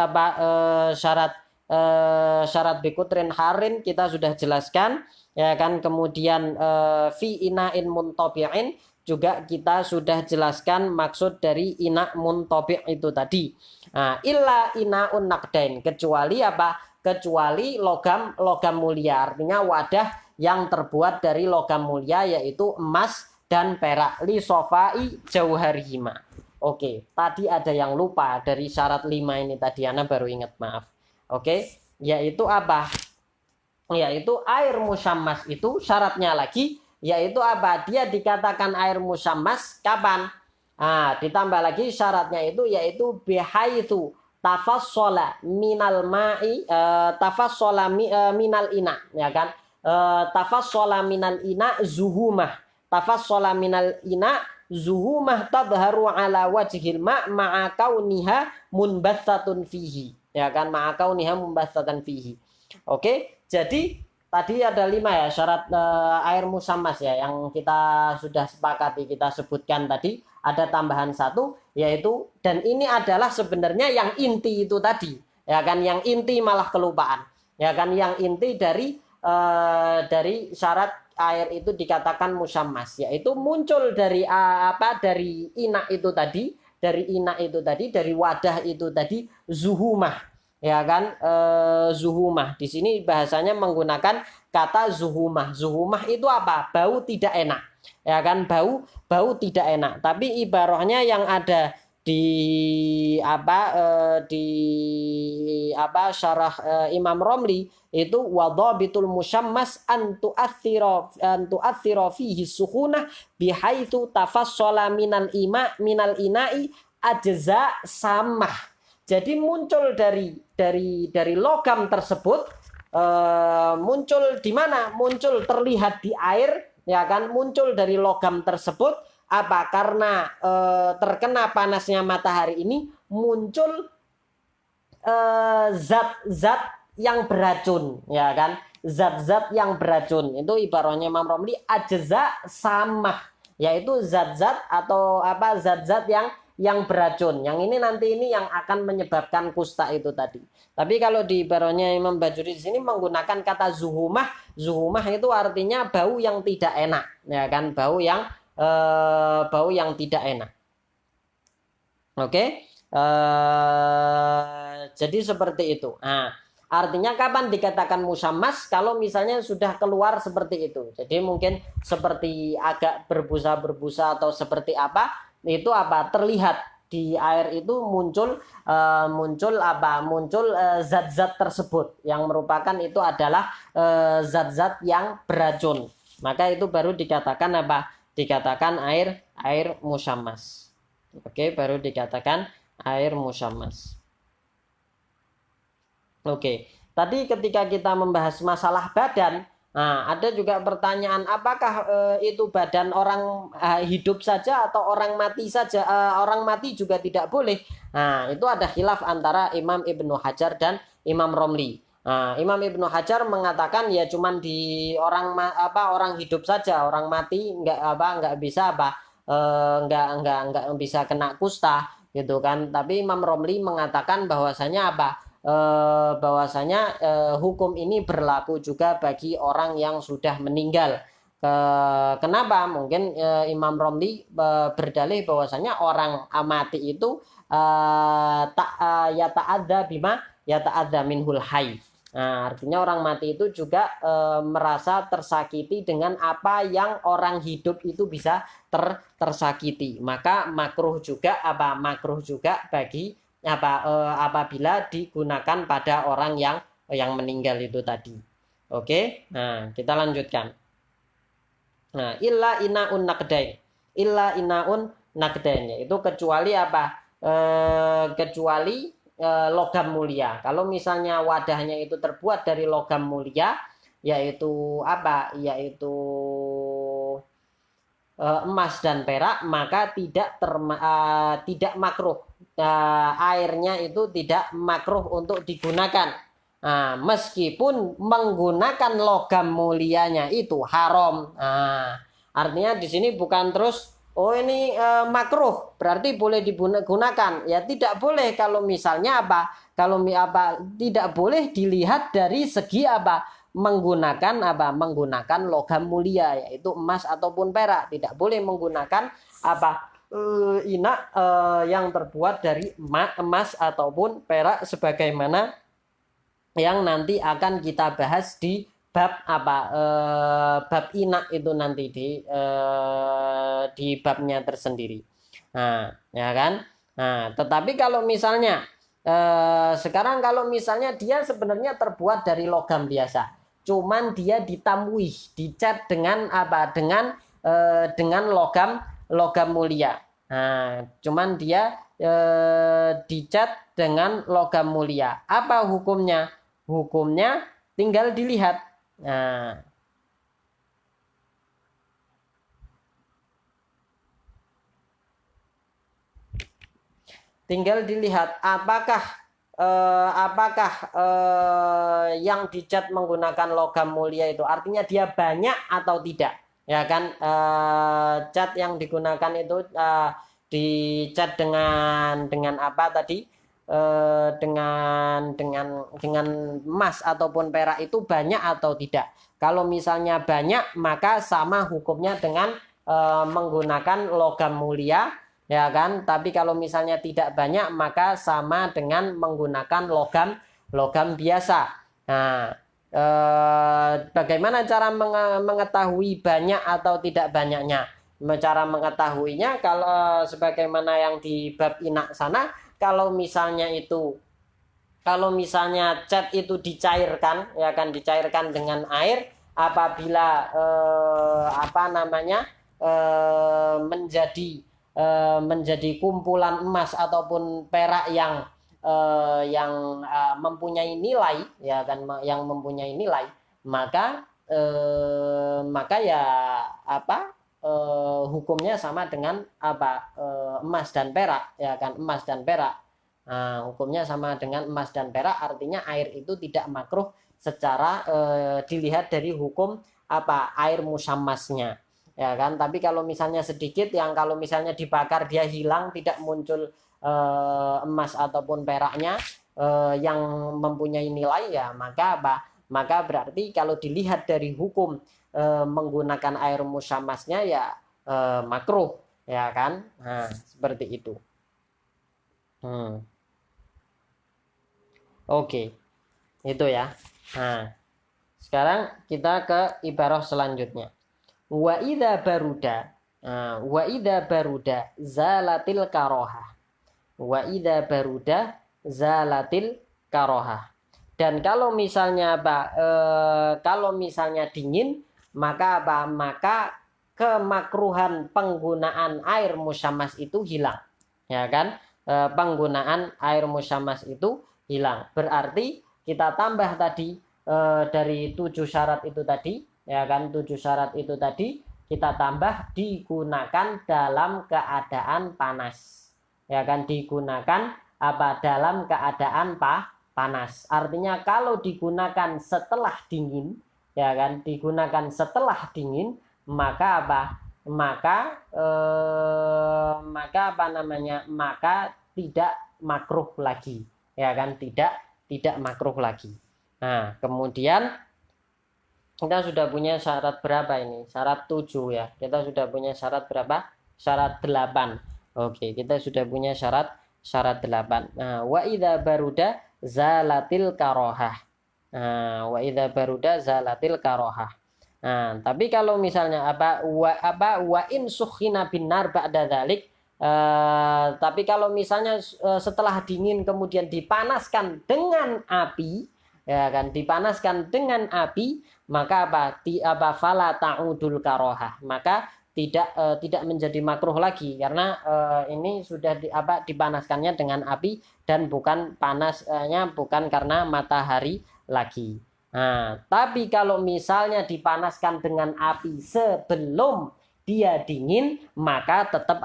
syarat bikutrin harin kita sudah jelaskan, ya kan. Kemudian fi ina'in muntabi'in juga kita sudah jelaskan maksud dari ina muntabi' itu tadi. Illa ina'un naqdain, kecuali logam mulia, artinya wadah yang terbuat dari logam mulia yaitu emas dan perak, li sofai jauharihima. Oke, tadi ada yang lupa dari syarat 5 ini tadi, Ana baru ingat, maaf. Oke, yaitu apa? Yaitu air musyammas itu syaratnya lagi, yaitu apa? Dia dikatakan air musyammas kapan? Ditambah lagi syaratnya itu, yaitu bihaitsu tafassola minal ma'i tafassola minal ina, ya kan? Tafassola minal ina zuhumah. Tafassola minal ina zuhumah tadharu ala wajhil ma'a kauniha munbatsatun fihi, ya kan, ma'a kauniha munbatsatan fihi. Oke, jadi tadi ada 5 ya syarat air musyammas ya yang kita sudah sepakati, kita sebutkan tadi. Ada tambahan 1 yaitu, dan ini adalah sebenarnya yang inti itu tadi, ya kan, yang inti malah kelupaan, ya kan, yang inti dari syarat air itu dikatakan musyammas, yaitu muncul dari dari ina itu tadi, dari wadah itu tadi, zuhumah, ya kan. Zuhumah di sini bahasanya menggunakan kata zuhumah. Zuhumah itu apa? Bau tidak enak, ya kan, bau tidak enak. Tapi ibarahnya yang ada di syarah Imam Romli itu wadhabitul musyammas an tu'athira fihi sukhunah bihaitsu tafassala minal ina'i ajza samah. Jadi muncul dari logam tersebut, muncul di mana? Muncul terlihat di air, ya kan, muncul dari logam tersebut. Apa? Karena terkena panasnya matahari ini muncul zat-zat yang beracun, ya kan, zat-zat yang beracun. Itu ibaratnya Imam Romli ajza samah, yaitu zat-zat atau zat-zat yang beracun. Yang ini nanti ini yang akan menyebabkan kusta itu tadi. Tapi kalau di ibaratnya Imam Bajuri di sini menggunakan kata zuhumah. Zuhumah itu artinya bau yang tidak enak, ya kan, bau yang tidak enak. Oke. Jadi seperti itu. Artinya kapan dikatakan musyammas? Kalau misalnya sudah keluar seperti itu. Jadi mungkin seperti agak berbusa-berbusa atau seperti apa, itu terlihat di air itu muncul zat-zat tersebut yang merupakan itu adalah zat-zat yang beracun. Maka itu baru dikatakan Dikatakan air musyammas. Oke, baru dikatakan air musyammas. Oke, tadi ketika kita membahas masalah badan, nah ada juga pertanyaan apakah itu badan orang hidup saja atau orang mati saja? Orang mati juga tidak boleh. Nah, itu ada khilaf antara Imam Ibnu Hajar dan Imam Romli. Nah, Imam Ibnu Hajar mengatakan ya cuman di orang hidup saja, orang mati nggak bisa nggak bisa kena kusta gitu kan. Tapi Imam Romli mengatakan bahwasanya bahwasanya hukum ini berlaku juga bagi orang yang sudah meninggal. Kenapa? Mungkin Imam Romli berdalih bahwasanya orang mati itu ya ta'adza bima ya ta'adza minhul hayy. Nah, artinya orang mati itu juga merasa tersakiti dengan apa yang orang hidup itu bisa tersakiti. Maka makruh juga bagi apabila digunakan pada orang yang meninggal itu tadi. Oke, nah kita lanjutkan. Nah, illa inaun nakdain, illa inaun nakdain, itu kecuali apa? Kecuali logam mulia. Kalau misalnya wadahnya itu terbuat dari logam mulia, yaitu apa? Yaitu emas dan perak, maka tidak makruh. Airnya itu tidak makruh untuk digunakan. Nah, meskipun menggunakan logam mulianya itu haram. Nah, artinya di sini bukan terus oh ini makruh berarti boleh digunakan. Ya tidak boleh kalau misalnya kalau tidak boleh dilihat dari segi menggunakan logam mulia yaitu emas ataupun perak. Tidak boleh menggunakan yang terbuat dari emas ataupun perak sebagaimana yang nanti akan kita bahas di bab bab inak itu nanti di babnya tersendiri. Nah, ya kan? Nah, tetapi kalau misalnya sekarang kalau misalnya dia sebenarnya terbuat dari logam biasa, cuman dia ditamwih, dicat dengan dengan logam mulia. Nah, cuman dia dicat dengan logam mulia. Apa hukumnya? Hukumnya tinggal dilihat. Nah, tinggal dilihat apakah yang dicat menggunakan logam mulia itu artinya dia banyak atau tidak, ya kan? Cat yang digunakan itu dicat dengan apa tadi? Dengan emas ataupun perak itu banyak atau tidak. Kalau misalnya banyak maka sama hukumnya dengan menggunakan logam mulia, ya kan? Tapi kalau misalnya tidak banyak maka sama dengan menggunakan logam biasa. Nah, bagaimana cara mengetahui banyak atau tidak banyaknya? Cara mengetahuinya kalau sebagaimana yang di bab inak sana, kalau misalnya cat itu dicairkan, ya kan, dicairkan dengan air apabila menjadi kumpulan emas ataupun perak yang mempunyai nilai, ya kan, yang mempunyai nilai, maka ya hukumnya sama dengan emas dan perak, ya kan, emas dan perak. Nah, hukumnya sama dengan emas dan perak, artinya air itu tidak makruh secara dilihat dari hukum air musammasnya, ya kan. Tapi kalau misalnya sedikit, yang kalau misalnya dibakar dia hilang, tidak muncul emas ataupun peraknya yang mempunyai nilai, ya maka berarti kalau dilihat dari hukum menggunakan air musammasnya ya makruh, ya kan. Nah, seperti itu. Oke, itu ya. Nah, sekarang kita ke ibarah selanjutnya. Wa idza baruda zalatil karohah. Wa idza baruda zalatil karohah. Dan kalau misalnya kalau misalnya dingin, maka kemakruhan penggunaan air musammas itu hilang. ya kan, penggunaan air musyammas itu hilang. Berarti kita tambah tadi dari 7 syarat itu tadi, ya kan, 7 syarat itu tadi kita tambah digunakan dalam keadaan panas, ya kan, digunakan dalam keadaan panas. Artinya kalau digunakan setelah dingin, ya kan, digunakan setelah dingin, maka maka tidak makruh lagi, ya kan, tidak makruh lagi. Nah, kemudian kita sudah punya syarat berapa ini? Syarat 7 ya. Kita sudah punya syarat berapa? Syarat 8. Oke, kita sudah punya syarat 8. Nah, wa idza baruda zalatil karohah. Nah, wa idza baruda zalatil karohah. Nah, tapi kalau misalnya wa in sukhina binar ba'da dzalik, tapi kalau misalnya setelah dingin kemudian dipanaskan dengan api, ya kan, dipanaskan dengan api, maka fala ta'udul karohah, maka tidak menjadi makruh lagi, karena ini sudah dipanaskannya dengan api dan bukan panasnya bukan karena matahari lagi. Nah, tapi kalau misalnya dipanaskan dengan api sebelum dia dingin, maka tetap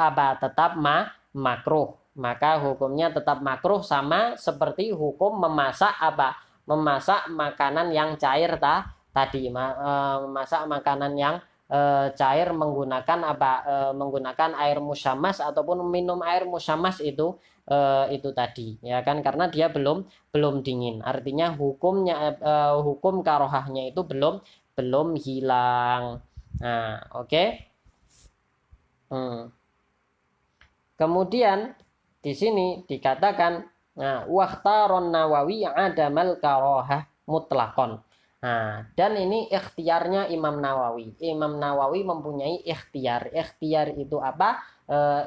makruh. Maka hukumnya tetap makruh, sama seperti hukum memasak makanan yang cair tadi, memasak makanan yang cair menggunakan menggunakan air musyammas ataupun minum air musyammas itu tadi, ya kan, karena dia belum dingin. Artinya hukum karohahnya itu belum hilang. Nah, oke. Kemudian di sini dikatakan, nah, wakhtaron Nawawi adamal karohah mutlakon. Nah, dan ini ikhtiarnya Imam Nawawi. Imam Nawawi mempunyai ikhtiar. Ikhtiar itu apa?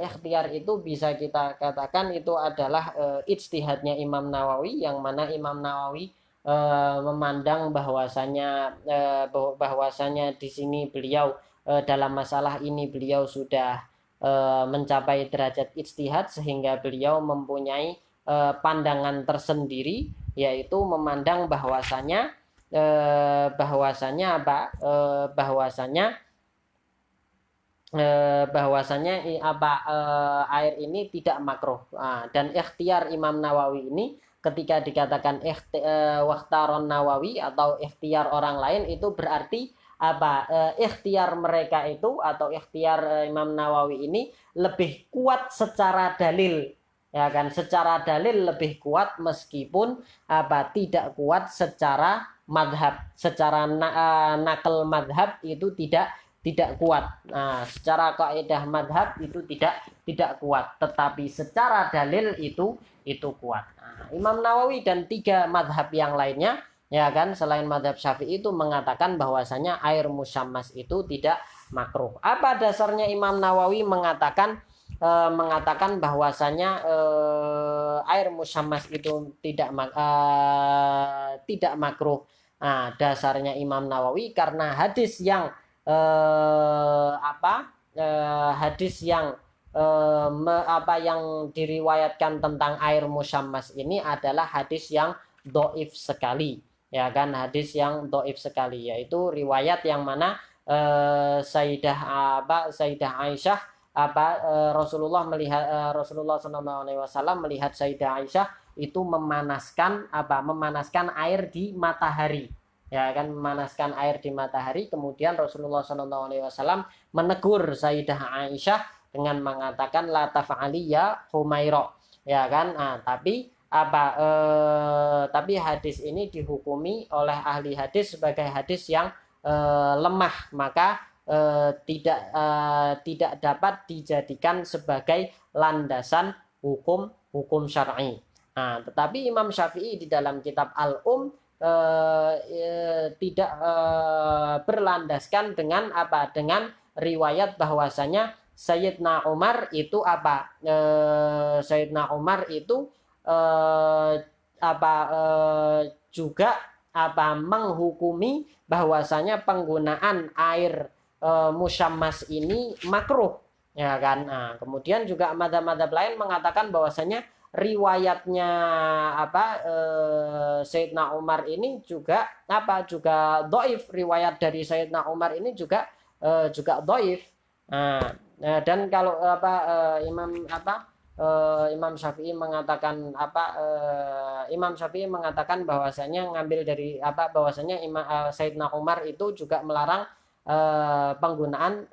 Ikhtiar itu bisa kita katakan itu adalah ijtihadnya Imam Nawawi, yang mana Imam Nawawi memandang bahwasanya di sini beliau dalam masalah ini beliau sudah mencapai derajat ijtihad, sehingga beliau mempunyai pandangan tersendiri, yaitu memandang bahwasanya air ini tidak makruh. Dan ikhtiar Imam Nawawi ini ketika dikatakan wakhtaron Nawawi atau ikhtiar orang lain, itu berarti ikhtiar mereka itu atau ikhtiar Imam Nawawi ini lebih kuat secara dalil, ya kan, secara dalil lebih kuat, meskipun tidak kuat secara madhab, secara nakal madhab itu tidak kuat. Nah, secara kaidah madhab itu tidak kuat, tetapi secara dalil itu kuat. Nah, Imam Nawawi dan 3 madhab yang lainnya, ya kan, selain madhab Syafi'i itu mengatakan bahwasanya air musyammas itu tidak makruh. Apa dasarnya Imam Nawawi mengatakan bahwasanya air musyammas itu tidak makruh? Nah, dasarnya Imam Nawawi karena hadis yang yang diriwayatkan tentang air musyammas ini adalah hadis yang dhaif sekali, ya kan, hadis yang dhaif sekali, yaitu riwayat yang mana Sayyidah Aisyah Rasulullah SAW melihat Sayyidah Aisyah itu memanaskan air di matahari, ya kan, memanaskan air di matahari. Kemudian Rasulullah SAW menegur Sayyidah Aisyah dengan mengatakan la taf'ali ya Humairah, ya kan. Nah, tapi hadis ini dihukumi oleh ahli hadis sebagai hadis yang lemah, maka tidak dapat dijadikan sebagai landasan hukum syar'i. Nah, tetapi Imam Syafi'i di dalam kitab tidak berlandaskan dengan riwayat bahwasanya Sayyidina Umar itu juga menghukumi bahwasanya penggunaan air musyammas ini makruh, ya kan. Nah, kemudian juga madzhab-madzhab lain mengatakan bahwasanya riwayatnya Sayyidina Umar ini juga juga dhaif. Riwayat dari Sayyidina Umar ini juga dhaif. Nah, dan kalau Imam Syafi'i mengatakan bahwasanya ngambil dari bahwasanya Sayyidina Umar itu juga melarang penggunaan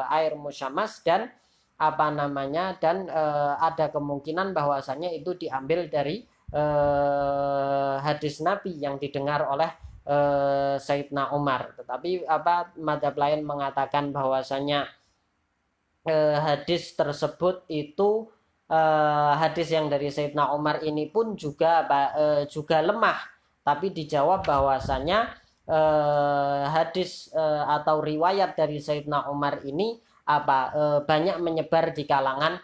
air musyamas dan ada kemungkinan bahwasanya itu diambil dari hadis Nabi yang didengar oleh Sayyidina Umar. Tetapi madzhab lain mengatakan bahwasanya hadis tersebut itu hadis yang dari Sayyidina Umar ini pun juga lemah, tapi dijawab bahwasanya hadis atau riwayat dari Sayyidina Umar ini banyak menyebar di kalangan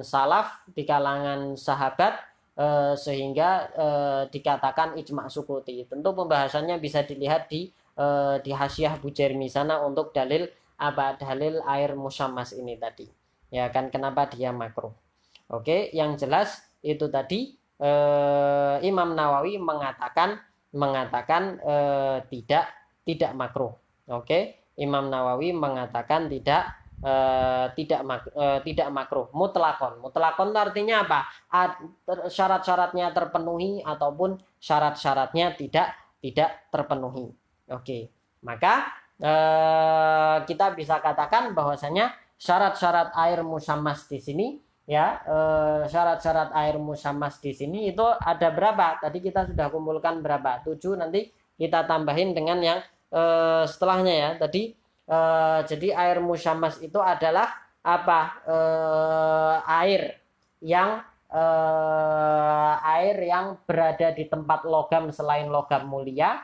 salaf, di kalangan sahabat, sehingga dikatakan ijma' sukuti. Tentu pembahasannya bisa dilihat di Hasyiah Bujairmi sana untuk dalil air musyammas ini tadi. Ya kan, kenapa dia makruh. Oke, yang jelas itu tadi Imam Nawawi mengatakan tidak makruh. Oke, Imam Nawawi mengatakan tidak makruh mutlakon. Mutlakon itu artinya apa? Syarat-syaratnya terpenuhi ataupun syarat-syaratnya tidak terpenuhi. Oke, maka kita bisa katakan bahwasanya syarat-syarat air musyammas di sini syarat-syarat air musyammas di sini itu ada berapa? Tadi kita sudah kumpulkan berapa? 7, nanti kita tambahin dengan yang setelahnya ya. Tadi jadi air musyammas itu adalah air yang berada di tempat logam selain logam mulia,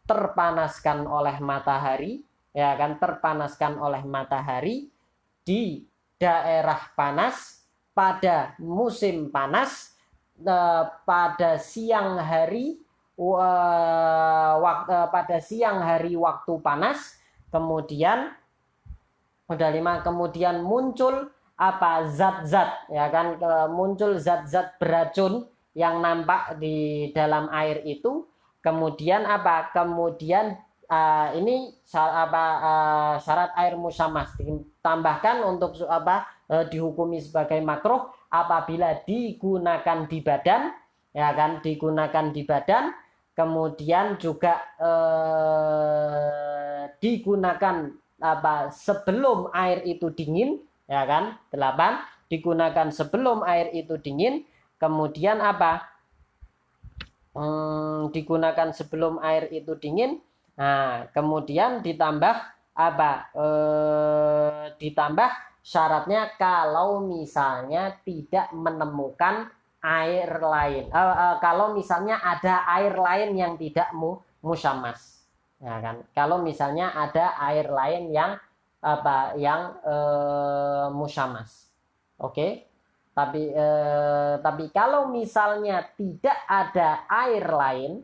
terpanaskan oleh matahari, ya kan, terpanaskan oleh matahari di daerah panas pada musim panas, pada siang hari waktu panas, kemudian udah 5, kemudian muncul zat-zat, ya kan, muncul zat-zat beracun yang nampak di dalam air itu. Kemudian Kemudian ini syarat air musyammas ditambahkan untuk dihukumi sebagai makruh apabila digunakan di badan, ya kan, digunakan di badan. Kemudian juga digunakan sebelum air itu dingin, ya kan. 8, digunakan sebelum air itu dingin. Kemudian digunakan sebelum air itu dingin. Nah, kemudian ditambah ditambah syaratnya kalau misalnya tidak menemukan air lain, kalau misalnya ada air lain yang tidak musyammas, ya kan, kalau misalnya ada air lain yang musyammas. Oke. Tapi kalau misalnya tidak ada air lain,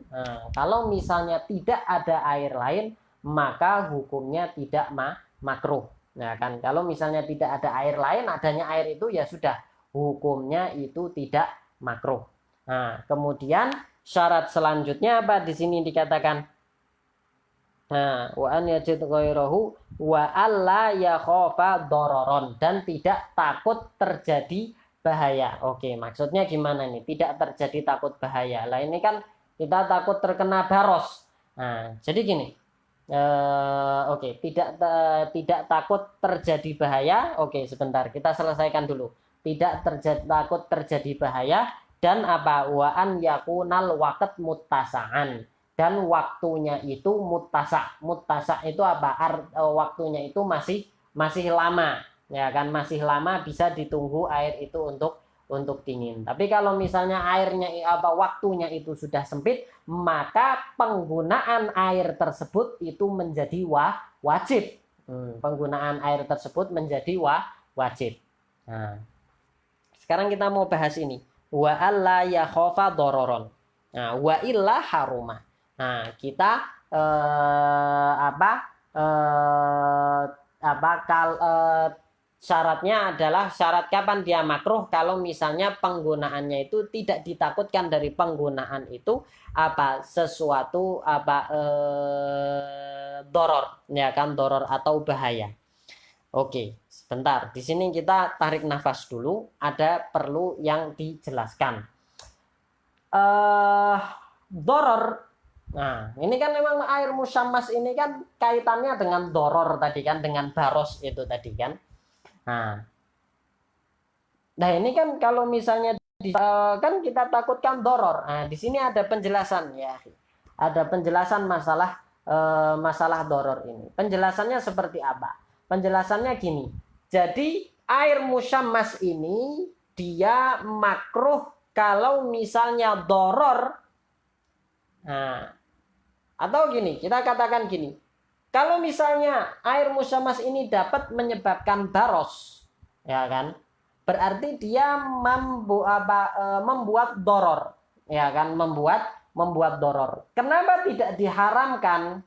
maka hukumnya tidak makruh. Nah kan, kalau misalnya tidak ada air lain, adanya air itu ya sudah, hukumnya itu tidak makruh. Nah, kemudian syarat selanjutnya apa di sini dikatakan? Nah, wa an yajid ghairahu wa alla yakhafa dararon, dan tidak takut terjadi bahaya. Oke, maksudnya gimana nih? Tidak terjadi takut bahaya. Lah ini kan kita takut terkena baros. Nah, jadi gini. Tidak takut terjadi bahaya. Oke, sebentar. Kita selesaikan dulu. Tidak takut terjadi bahaya, dan wa an yakunal waqt muttasa'an. Dan waktunya itu muttasa'. Muttasa' itu waktunya itu masih lama. Ya kan, masih lama, bisa ditunggu air itu untuk dingin. Tapi kalau misalnya airnya waktunya itu sudah sempit, maka penggunaan air tersebut itu menjadi wajib. Penggunaan air tersebut menjadi wajib. Nah, sekarang kita mau bahas ini. Wa alla yakhafa dararon. Nah, wa illa haruma. Nah, kita syaratnya adalah syarat kapan dia makruh kalau misalnya penggunaannya itu tidak ditakutkan dari penggunaan itu sesuatu doror, ya kan, doror atau bahaya. Oke, sebentar. Di sini kita tarik nafas dulu. Ada perlu yang dijelaskan. Doror. Nah, ini kan memang air musyammas ini kan kaitannya dengan doror tadi kan, dengan baros itu tadi kan. Nah ini kan kalau misalnya kan kita takutkan doror. Nah, di sini ada penjelasan ya. Ada penjelasan masalah doror ini. Penjelasannya seperti apa? Penjelasannya gini. Jadi air musyammas ini dia makruh kalau misalnya doror. Nah, atau gini, kita katakan gini. Kalau misalnya air musyammas ini dapat menyebabkan baros, ya kan? Berarti dia membuat doror, ya kan? Membuat doror. Kenapa tidak diharamkan?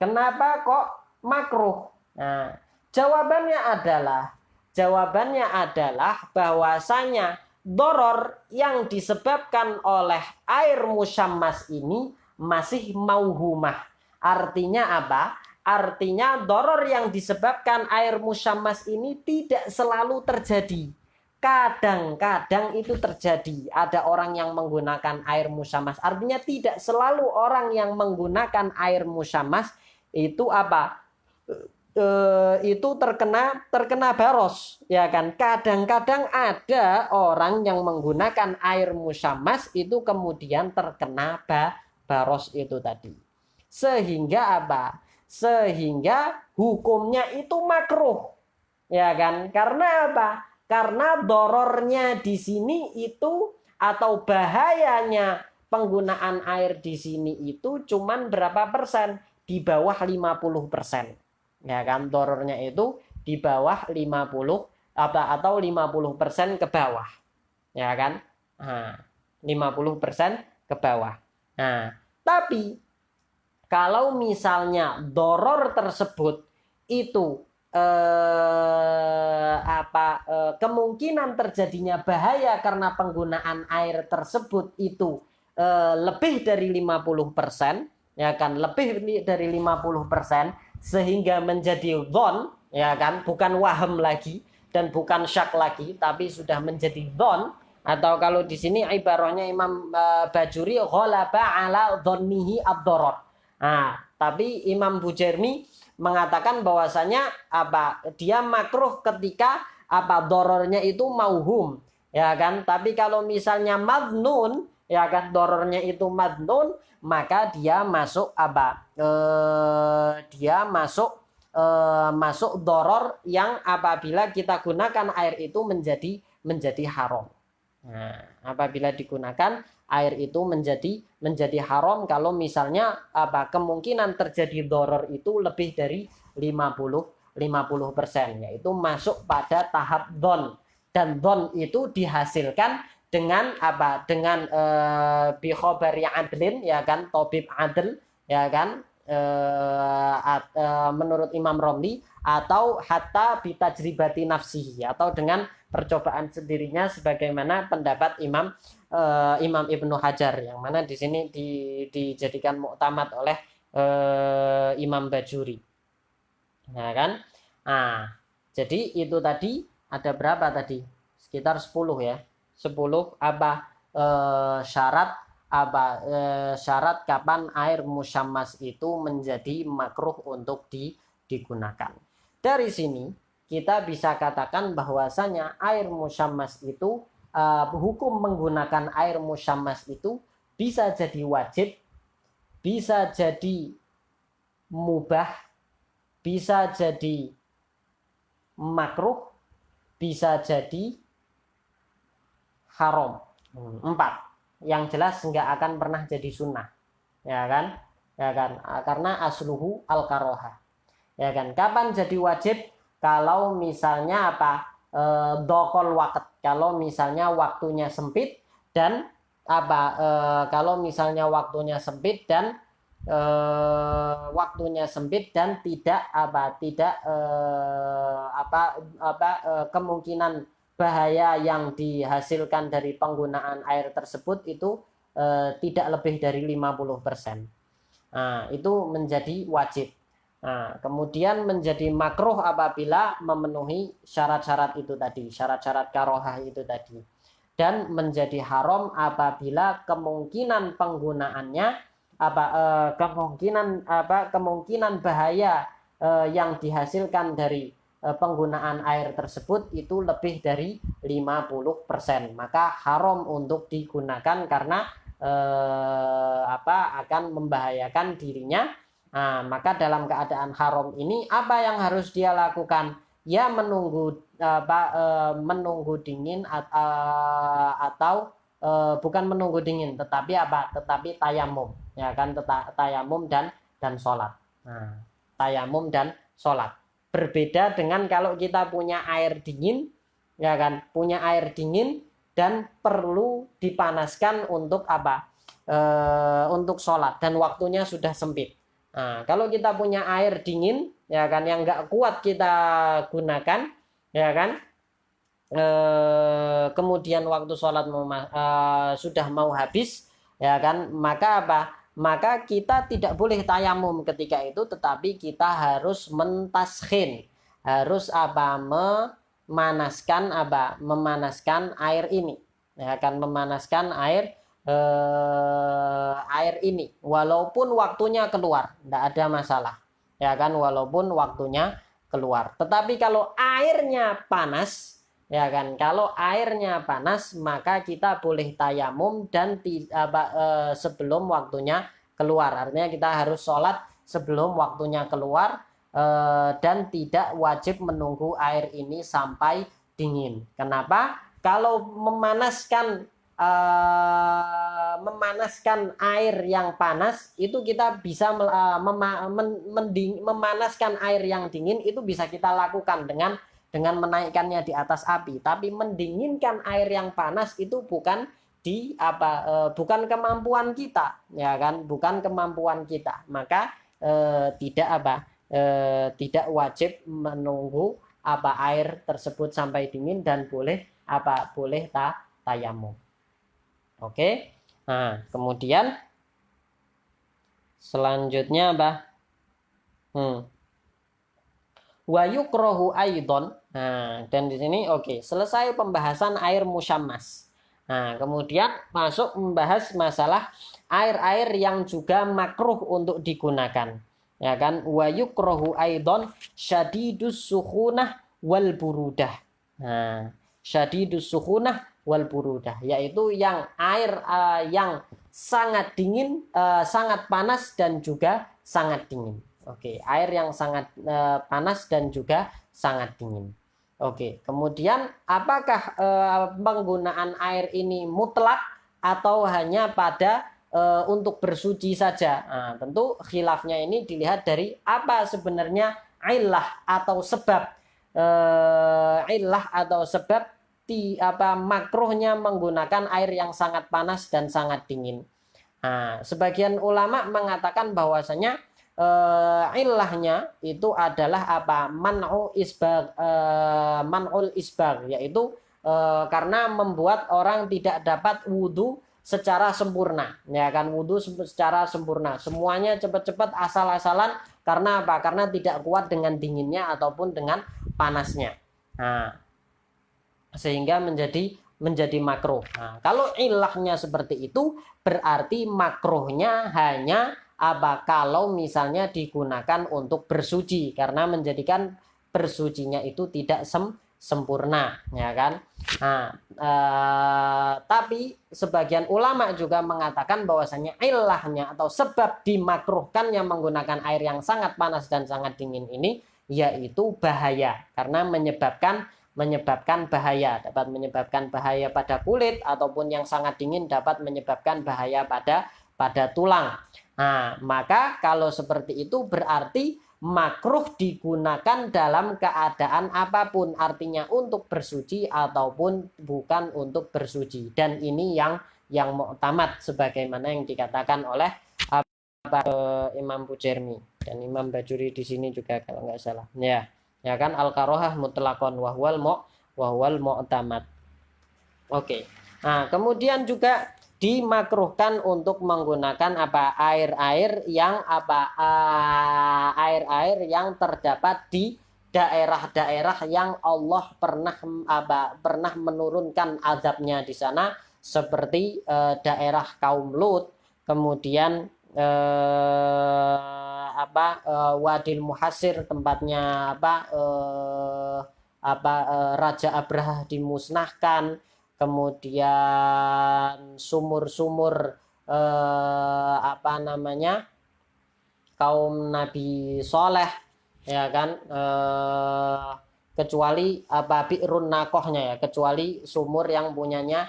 Kenapa kok makruh? Nah, jawabannya adalah bahwasanya doror yang disebabkan oleh air musyammas ini masih mauhumah. Artinya apa? Artinya doror yang disebabkan air musyammas ini tidak selalu terjadi. Kadang-kadang itu terjadi. Ada orang yang menggunakan air musyammas. Artinya tidak selalu orang yang menggunakan air musyammas itu itu terkena baros, ya kan. Kadang-kadang ada orang yang menggunakan air musyammas itu kemudian terkena baros itu tadi. Sehingga sehingga hukumnya itu makruh, ya kan. Karena apa? Karena dorornya di sini itu atau bahayanya penggunaan air di sini itu cuman berapa persen? Di bawah 50%. Ya kan, dorornya itu di bawah 50 atau 50% ke bawah. Ya kan? Nah, 50% ke bawah. Nah, tapi kalau misalnya doror tersebut itu kemungkinan terjadinya bahaya karena penggunaan air tersebut itu lebih dari 50%, ya kan, lebih dari 50%, sehingga menjadi dhon, ya kan, bukan waham lagi dan bukan syak lagi, tapi sudah menjadi dhon. Atau kalau di sini ibarahnya Imam Bajuri, ghalaba ala dhonnihi ad-doror. Nah, tapi Imam Bujairmi mengatakan bahwasanya dia makruh ketika dorornya itu mauhum, ya kan. Tapi kalau misalnya madnun, ya kan, dorornya itu madnun, maka dia masuk dia masuk doror yang apabila kita gunakan air itu menjadi haram. Nah, apabila digunakan air itu menjadi haram kalau misalnya kemungkinan terjadi doror itu lebih dari 50%, yaitu masuk pada tahap dhon. Dan dhon itu dihasilkan dengan dengan bi khabari adlin, ya kan, tabib adl, ya kan, menurut Imam Romli, atau hatta bitajribati nafsihi, atau dengan percobaan sendirinya, sebagaimana pendapat Imam Ibnu Hajar, yang mana di sini dijadikan muktamad oleh Imam Bajuri. Nah kan, jadi itu tadi ada berapa tadi? Sekitar 10 ya. 10 syarat kapan air musyammas itu menjadi makruh untuk digunakan. Dari sini kita bisa katakan bahwasanya air musyammas itu hukum menggunakan air musyammas itu bisa jadi wajib, bisa jadi mubah, bisa jadi makruh, bisa jadi haram. 4. Yang jelas nggak akan pernah jadi sunnah, ya kan, karena asluhu al karoha, ya kan. Kapan jadi wajib? Kalau misalnya dokol waket, kalau misalnya waktunya sempit dan kalau misalnya waktunya sempit dan waktunya sempit dan kemungkinan bahaya yang dihasilkan dari penggunaan air tersebut itu tidak lebih dari 50%. Nah, itu menjadi wajib. Nah, kemudian menjadi makruh apabila memenuhi syarat-syarat itu tadi, syarat-syarat karohah itu tadi. Dan menjadi haram apabila kemungkinan penggunaannya kemungkinan bahaya yang dihasilkan dari penggunaan air tersebut itu lebih dari 50%, maka haram untuk digunakan karena akan membahayakan dirinya. Nah, maka dalam keadaan haram ini apa yang harus dia lakukan? Ya menunggu menunggu dingin atau bukan menunggu dingin, tetapi tayamum, ya kan, tayamum dan sholat. Nah, tayamum dan sholat berbeda dengan kalau kita punya air dingin, ya kan, punya air dingin dan perlu dipanaskan untuk untuk sholat dan waktunya sudah sempit. Nah, kalau kita punya air dingin, ya kan, yang nggak kuat kita gunakan, ya kan, kemudian waktu sholat sudah mau habis, ya kan, maka kita tidak boleh tayamum ketika itu, tetapi kita harus mentaskhin, harus memanaskan air ini, ya kan, memanaskan air ini walaupun waktunya keluar, tidak ada masalah, ya kan, walaupun waktunya keluar. Tetapi kalau airnya panas, ya kan, kalau airnya panas maka kita boleh tayamum dan sebelum waktunya keluar. Artinya kita harus sholat sebelum waktunya keluar dan tidak wajib menunggu air ini sampai dingin. Kenapa? Kalau memanaskan air yang panas itu kita bisa memanaskan air yang dingin itu bisa kita lakukan dengan menaikkannya di atas api. Tapi mendinginkan air yang panas itu bukan bukan kemampuan kita, ya kan, bukan kemampuan kita. Maka tidak wajib menunggu air tersebut sampai dingin dan boleh tayamum. Oke. Nah, kemudian selanjutnya wa yukrohu aidon. Nah, dan di sini selesai pembahasan air musyammas. Nah, kemudian masuk membahas masalah air-air yang juga makruh untuk digunakan. Ya kan, wa yukrohu aidon syadidus sukhunah wal burudah. Nah, syadidus sukhunah wal burudah, yaitu yang air yang sangat dingin, sangat panas dan juga sangat dingin. Air yang sangat panas dan juga sangat dingin. Kemudian apakah penggunaan air ini mutlak atau hanya pada untuk bersuci saja? Nah, tentu khilafnya ini dilihat dari apa sebenarnya illah atau sebab makruhnya menggunakan air yang sangat panas dan sangat dingin. Nah, sebagian ulama mengatakan bahwasanya illahnya itu adalah man'ul isbag, yaitu karena membuat orang tidak dapat wudhu secara sempurna, ya kan, wudhu secara sempurna, semuanya cepat-cepat asal-asalan. Karena apa? Karena tidak kuat dengan dinginnya ataupun dengan panasnya. Nah, sehingga menjadi makruh. Nah, kalau ilahnya seperti itu, berarti makruhnya hanya kalau misalnya digunakan untuk bersuci, karena menjadikan bersucinya itu tidak sempurna, ya kan. Nah, tapi sebagian ulama juga mengatakan bahwasanya ilahnya atau sebab dimakruhkannya menggunakan air yang sangat panas dan sangat dingin ini yaitu bahaya, karena menyebabkan bahaya, dapat menyebabkan bahaya pada kulit, ataupun yang sangat dingin dapat menyebabkan bahaya pada tulang. Nah, maka kalau seperti itu berarti makruh digunakan dalam keadaan apapun, artinya untuk bersuci ataupun bukan untuk bersuci. Dan ini yang mu'tamad sebagaimana yang dikatakan oleh Imam Bujermi dan Imam Bajuri di sini juga kalau nggak salah. Ya kan al-karohah mutlaqon wahwal mu'tamad. Oke. Nah, kemudian juga dimakruhkan untuk menggunakan air-air yang terdapat di daerah-daerah yang Allah pernah menurunkan azabnya di sana, seperti daerah kaum Lut, kemudian Wadil Muhasir, tempatnya Raja Abraha dimusnahkan, kemudian sumur-sumur kaum Nabi Soleh, ya kan, kecuali Bi'run Nakohnya, ya, kecuali sumur yang punyanya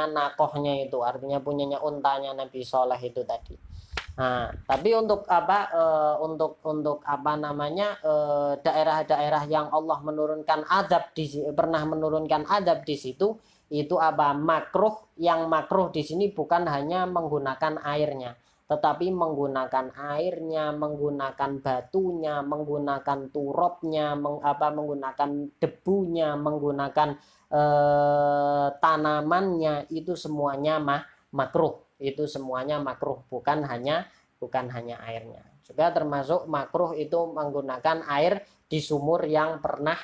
Nakohnya, itu artinya punyanya untanya Nabi Soleh itu tadi. Nah, tapi untuk daerah-daerah yang Allah pernah menurunkan azab di situ, itu makruh. Yang makruh di sini bukan hanya menggunakan airnya, tetapi menggunakan airnya, menggunakan batunya, menggunakan turupnya, menggunakan debunya, menggunakan tanamannya, itu semuanya makruh. Itu semuanya makruh, bukan hanya airnya. Juga termasuk makruh itu menggunakan air di sumur yang pernah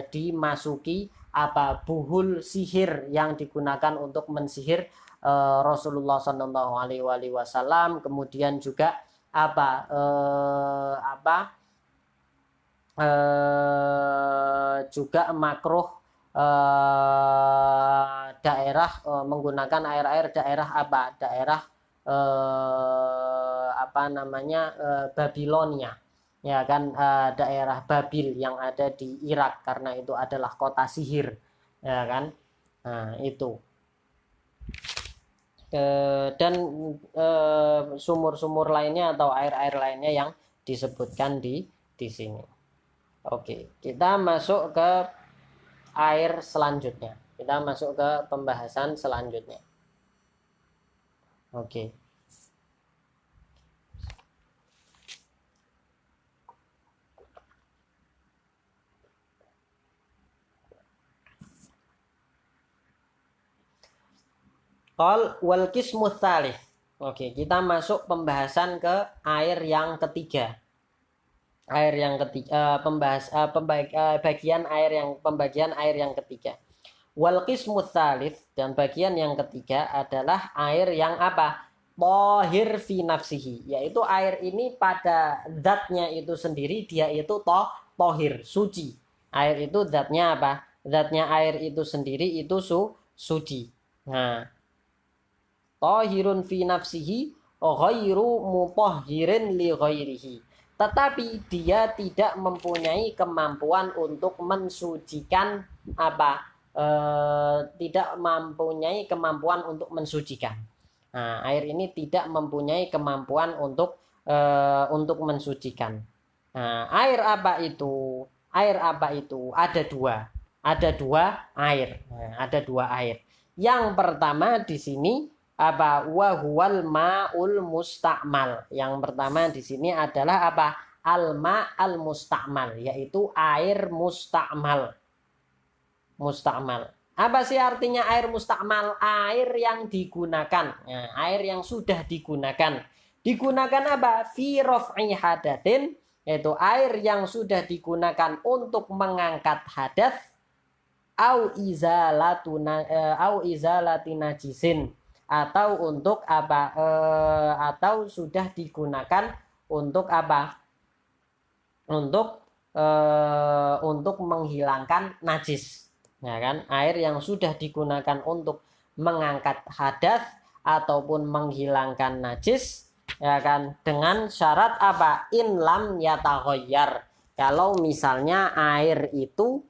dimasuki buhul sihir yang digunakan untuk mensihir Rasulullah Shallallahu Alaihi Wasallam. Kemudian juga juga makruh daerah menggunakan daerah Babilonia, ya kan, daerah Babil yang ada di Irak, karena itu adalah kota sihir, ya kan. Nah, itu dan sumur-sumur lainnya atau air-air lainnya yang disebutkan di sini. Oke, kita masuk ke air selanjutnya. Kita masuk ke pembahasan selanjutnya. Oke. Qal wal qismu tsalits. Oke, kita masuk pembahasan ke air yang ketiga. Pembagian air yang ketiga. Wal qismu tsalits, dan bagian yang ketiga adalah air yang Thahir fi nafsihi, yaitu air ini pada zatnya itu sendiri dia itu thahir, suci. Air itu zatnya Zatnya air itu sendiri itu suci. Nah, thahirun fi nafsihi ghairu mutahhirin li ghairihi. Tetapi dia tidak mempunyai kemampuan untuk mensucikan tidak mempunyai kemampuan untuk mensucikan. Nah, air ini tidak mempunyai kemampuan untuk mensucikan. Nah, air apa itu? Ada dua air. Nah, ada dua air. Yang pertama di sini wahwal ma'ul musta'mal. Yang pertama di sini adalah al-ma' al-musta'mal, yaitu air musta'mal. Apa sih artinya air musta'mal? Air yang digunakan. Nah, air yang sudah digunakan. Digunakan fi raf'i hadatin, yaitu air yang sudah digunakan untuk mengangkat hadas, au izalati najisin, atau untuk atau sudah digunakan untuk untuk menghilangkan najis, ya kan. Air yang sudah digunakan untuk mengangkat hadas ataupun menghilangkan najis, ya kan, dengan syarat in lam yataghayyar, kalau misalnya air itu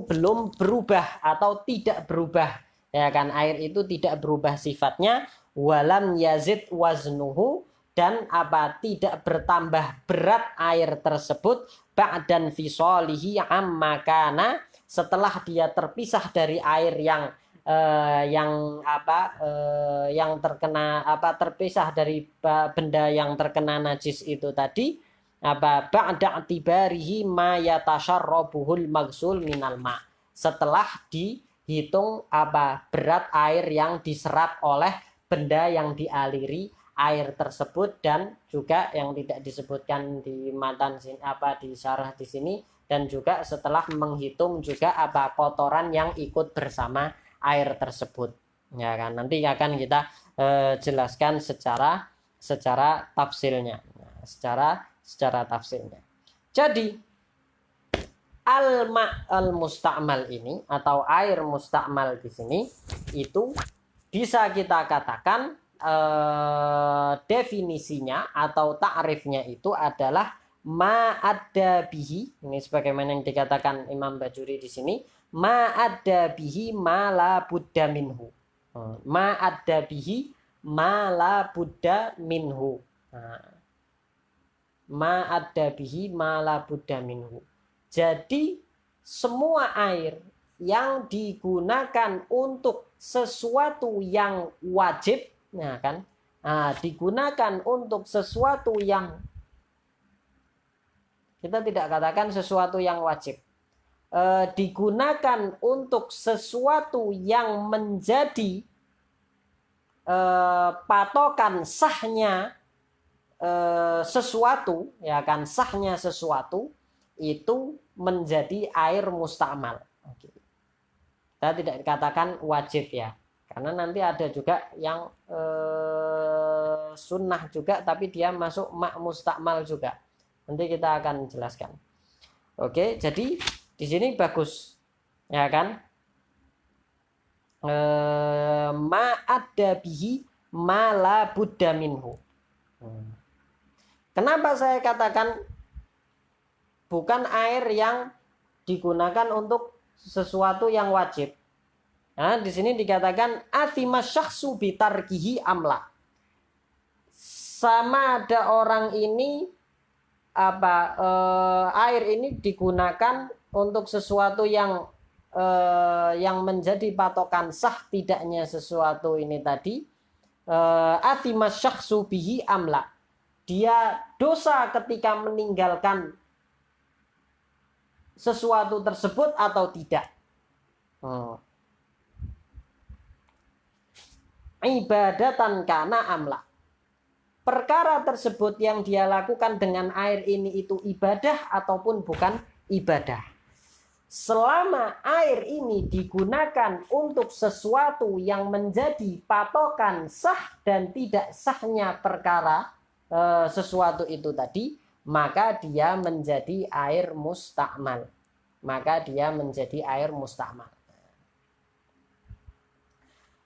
belum berubah atau tidak berubah, ya kan, air itu tidak berubah sifatnya, walam yazid waznuhu, dan tidak bertambah berat air tersebut, ba'dan fisalihi amma kana, setelah dia terpisah dari air yang yang terkena terpisah dari benda yang terkena najis itu tadi ba'da tibarihi ma yatasharrabuhul maghsul minal ma, setelah dihitung berat air yang diserap oleh benda yang dialiri air tersebut, dan juga yang tidak disebutkan di matan di syarah di sini, dan juga setelah menghitung juga kotoran yang ikut bersama air tersebut, ya kan. Nanti akan kita jelaskan secara tafsilnya, secara tafsilnya. Jadi al-ma' al-musta'mal ini atau air musta'mal di sini itu bisa kita katakan definisinya atau ta'rifnya itu adalah ma'adda bihi, ini sebagaimana yang dikatakan Imam Bajuri di sini, ma'adda bihi ma la budda minhu. Ma'adda bihi ma la budda minhu. Ma'adda bihi ma la budda minhu. Jadi semua air yang digunakan untuk sesuatu yang wajib, nah kan, digunakan untuk sesuatu yang, kita tidak katakan sesuatu yang wajib, digunakan untuk sesuatu yang menjadi patokan sahnya sesuatu, ya kan, sahnya sesuatu itu menjadi air musta'mal. Kita tidak katakan wajib ya, karena nanti ada juga yang sunnah juga tapi dia masuk musta'mal juga. Nanti kita akan jelaskan. Oke, jadi di sini bagus, ya kan? Ma'adda bihi ma la budda minhu. Kenapa saya katakan bukan air yang digunakan untuk sesuatu yang wajib? Nah, di sini dikatakan athima syakhsu bitarkihi amla. Sama ada orang ini air ini digunakan untuk sesuatu yang menjadi patokan sah tidaknya sesuatu ini tadi, athima syakhsu bihi amla. Dia dosa ketika meninggalkan sesuatu tersebut atau tidak. Ibadatan kana amla. Perkara tersebut yang dia lakukan dengan air ini itu ibadah ataupun bukan ibadah. Selama air ini digunakan untuk sesuatu yang menjadi patokan sah dan tidak sahnya perkara sesuatu itu tadi, maka dia menjadi air musta'mal.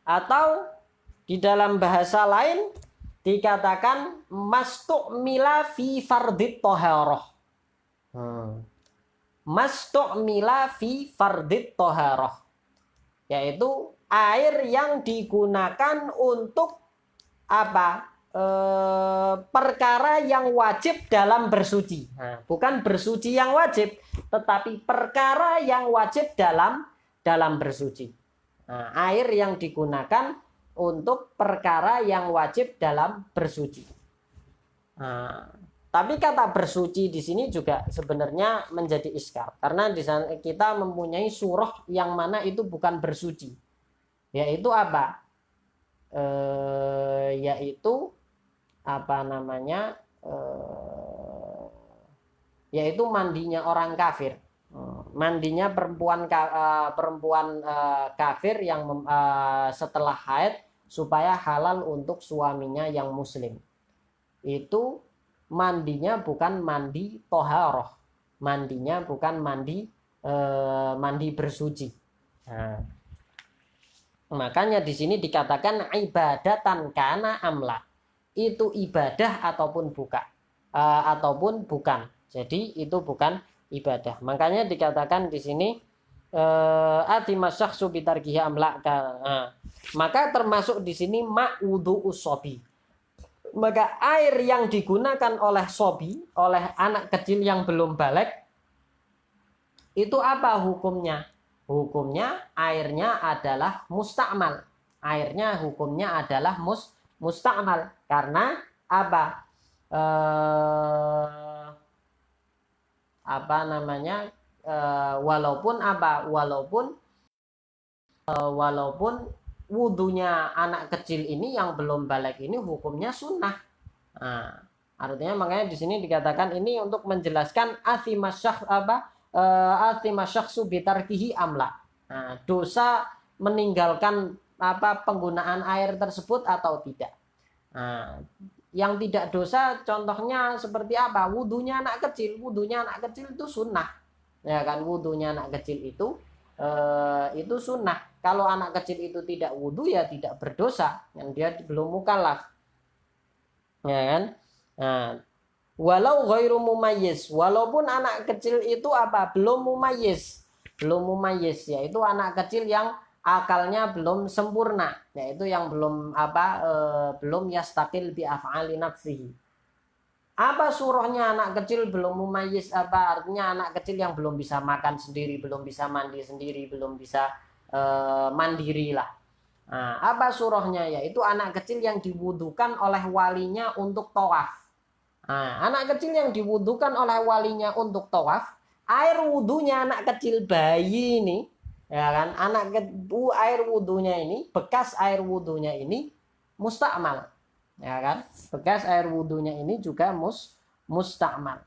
Atau di dalam bahasa lain dikatakan mastu'mila fi fardit toharoh. Mastu'mila fi fardit toharoh, yaitu air yang digunakan untuk perkara yang wajib dalam bersuci. Bukan bersuci yang wajib, tetapi perkara yang wajib dalam bersuci. Air yang digunakan untuk perkara yang wajib dalam bersuci. Tapi kata bersuci di sini juga sebenarnya menjadi iskar, karena di sana kita mempunyai surah yang mana itu bukan bersuci, yaitu yaitu mandinya orang kafir, mandinya perempuan kafir yang setelah haid supaya halal untuk suaminya yang muslim. Itu mandinya bukan mandi toharoh, mandinya bukan mandi bersuci. Makanya di sini dikatakan ibadatan kana amla, itu ibadah ataupun bukan. Jadi itu bukan ibadah. Makanya dikatakan di sini atima syakhsu bitarkihi amla. Maka termasuk di sini ma'udhu usobi. Maka air yang digunakan oleh sobi, oleh anak kecil yang belum balik, itu apa hukumnya? hukumnya airnya adalah musta'mal. Airnya hukumnya adalah musta'mal karena apa? Apa namanya? Walaupun wudhunya anak kecil ini yang belum balik ini hukumnya sunnah. Nah, artinya makanya di sini dikatakan ini untuk menjelaskan asimasyaksu bitarkihi amla. Nah, dosa meninggalkan penggunaan air tersebut atau tidak. Nah, yang tidak dosa contohnya seperti apa? Wudhunya anak kecil itu sunnah. Ya kan, wudhunya anak kecil itu sunnah. Kalau anak kecil itu tidak wudhu ya tidak berdosa, yang dia belum mukallaf. Ya kan? Nah, walau ghairu mumayyiz, walaupun anak kecil itu belum mumayyiz, yaitu anak kecil yang akalnya belum sempurna, yaitu yang belum belum yastaqil bi af'ali nafsihi. Apa surahnya anak kecil belum mumayyiz? Artinya anak kecil yang belum bisa makan sendiri, belum bisa mandi sendiri, belum bisa mandiri lah. Nah, apa surahnya? Yaitu anak kecil yang diwudukan oleh walinya untuk tawaf. Nah, anak kecil yang diwudukan oleh walinya untuk tawaf, air wudunya anak kecil bayi ini, ya kan? Air wudunya ini, bekas air wudunya ini musta'mal. Ya kan? Bekas air wudunya ini juga musta'mal.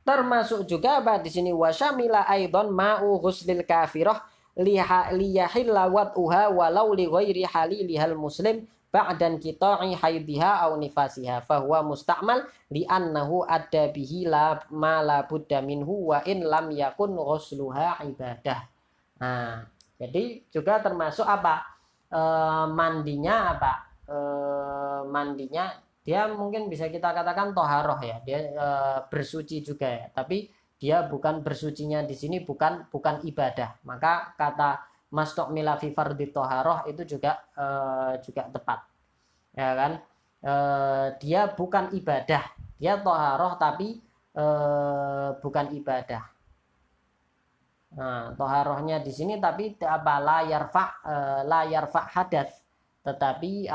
Termasuk juga di sini wasyamila aidon ma'u ghuslil kafirah liyahilla wat'uha walau li ghairi halilihal muslim ba'dan qita'i haidhiha aw nifasiha fahuwa musta'mal li'annahu adda bihi ma la budda minhu wa in lam yakun ghusluha ibadah. Nah, jadi juga termasuk mandinya mandinya dia mungkin bisa kita katakan toharoh ya, dia bersuci juga ya, tapi dia bukan bersucinya di sini bukan ibadah, maka kata mastu'mila fi fardhi toharoh itu juga tepat, ya kan? Dia bukan ibadah, dia toharoh tapi bukan ibadah. Nah, toharohnya di sini tapi la yarfa hadas, tetapi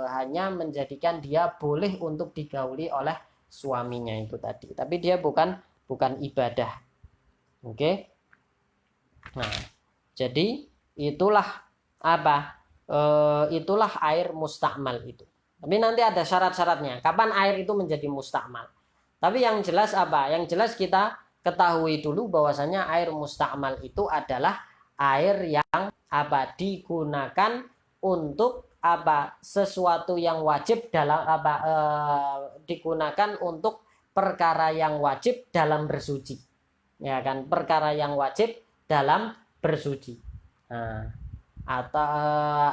hanya menjadikan dia boleh untuk digauli oleh suaminya itu tadi, tapi dia bukan ibadah. Oke. Nah, jadi itulah itulah air musta'mal itu. Tapi nanti ada syarat-syaratnya kapan air itu menjadi musta'mal. Tapi yang jelas yang jelas kita ketahui dulu bahwasanya air musta'mal itu adalah air yang digunakan untuk sesuatu yang wajib dalam digunakan untuk perkara yang wajib dalam bersuci, ya kan, perkara yang wajib dalam bersuci. Nah, atau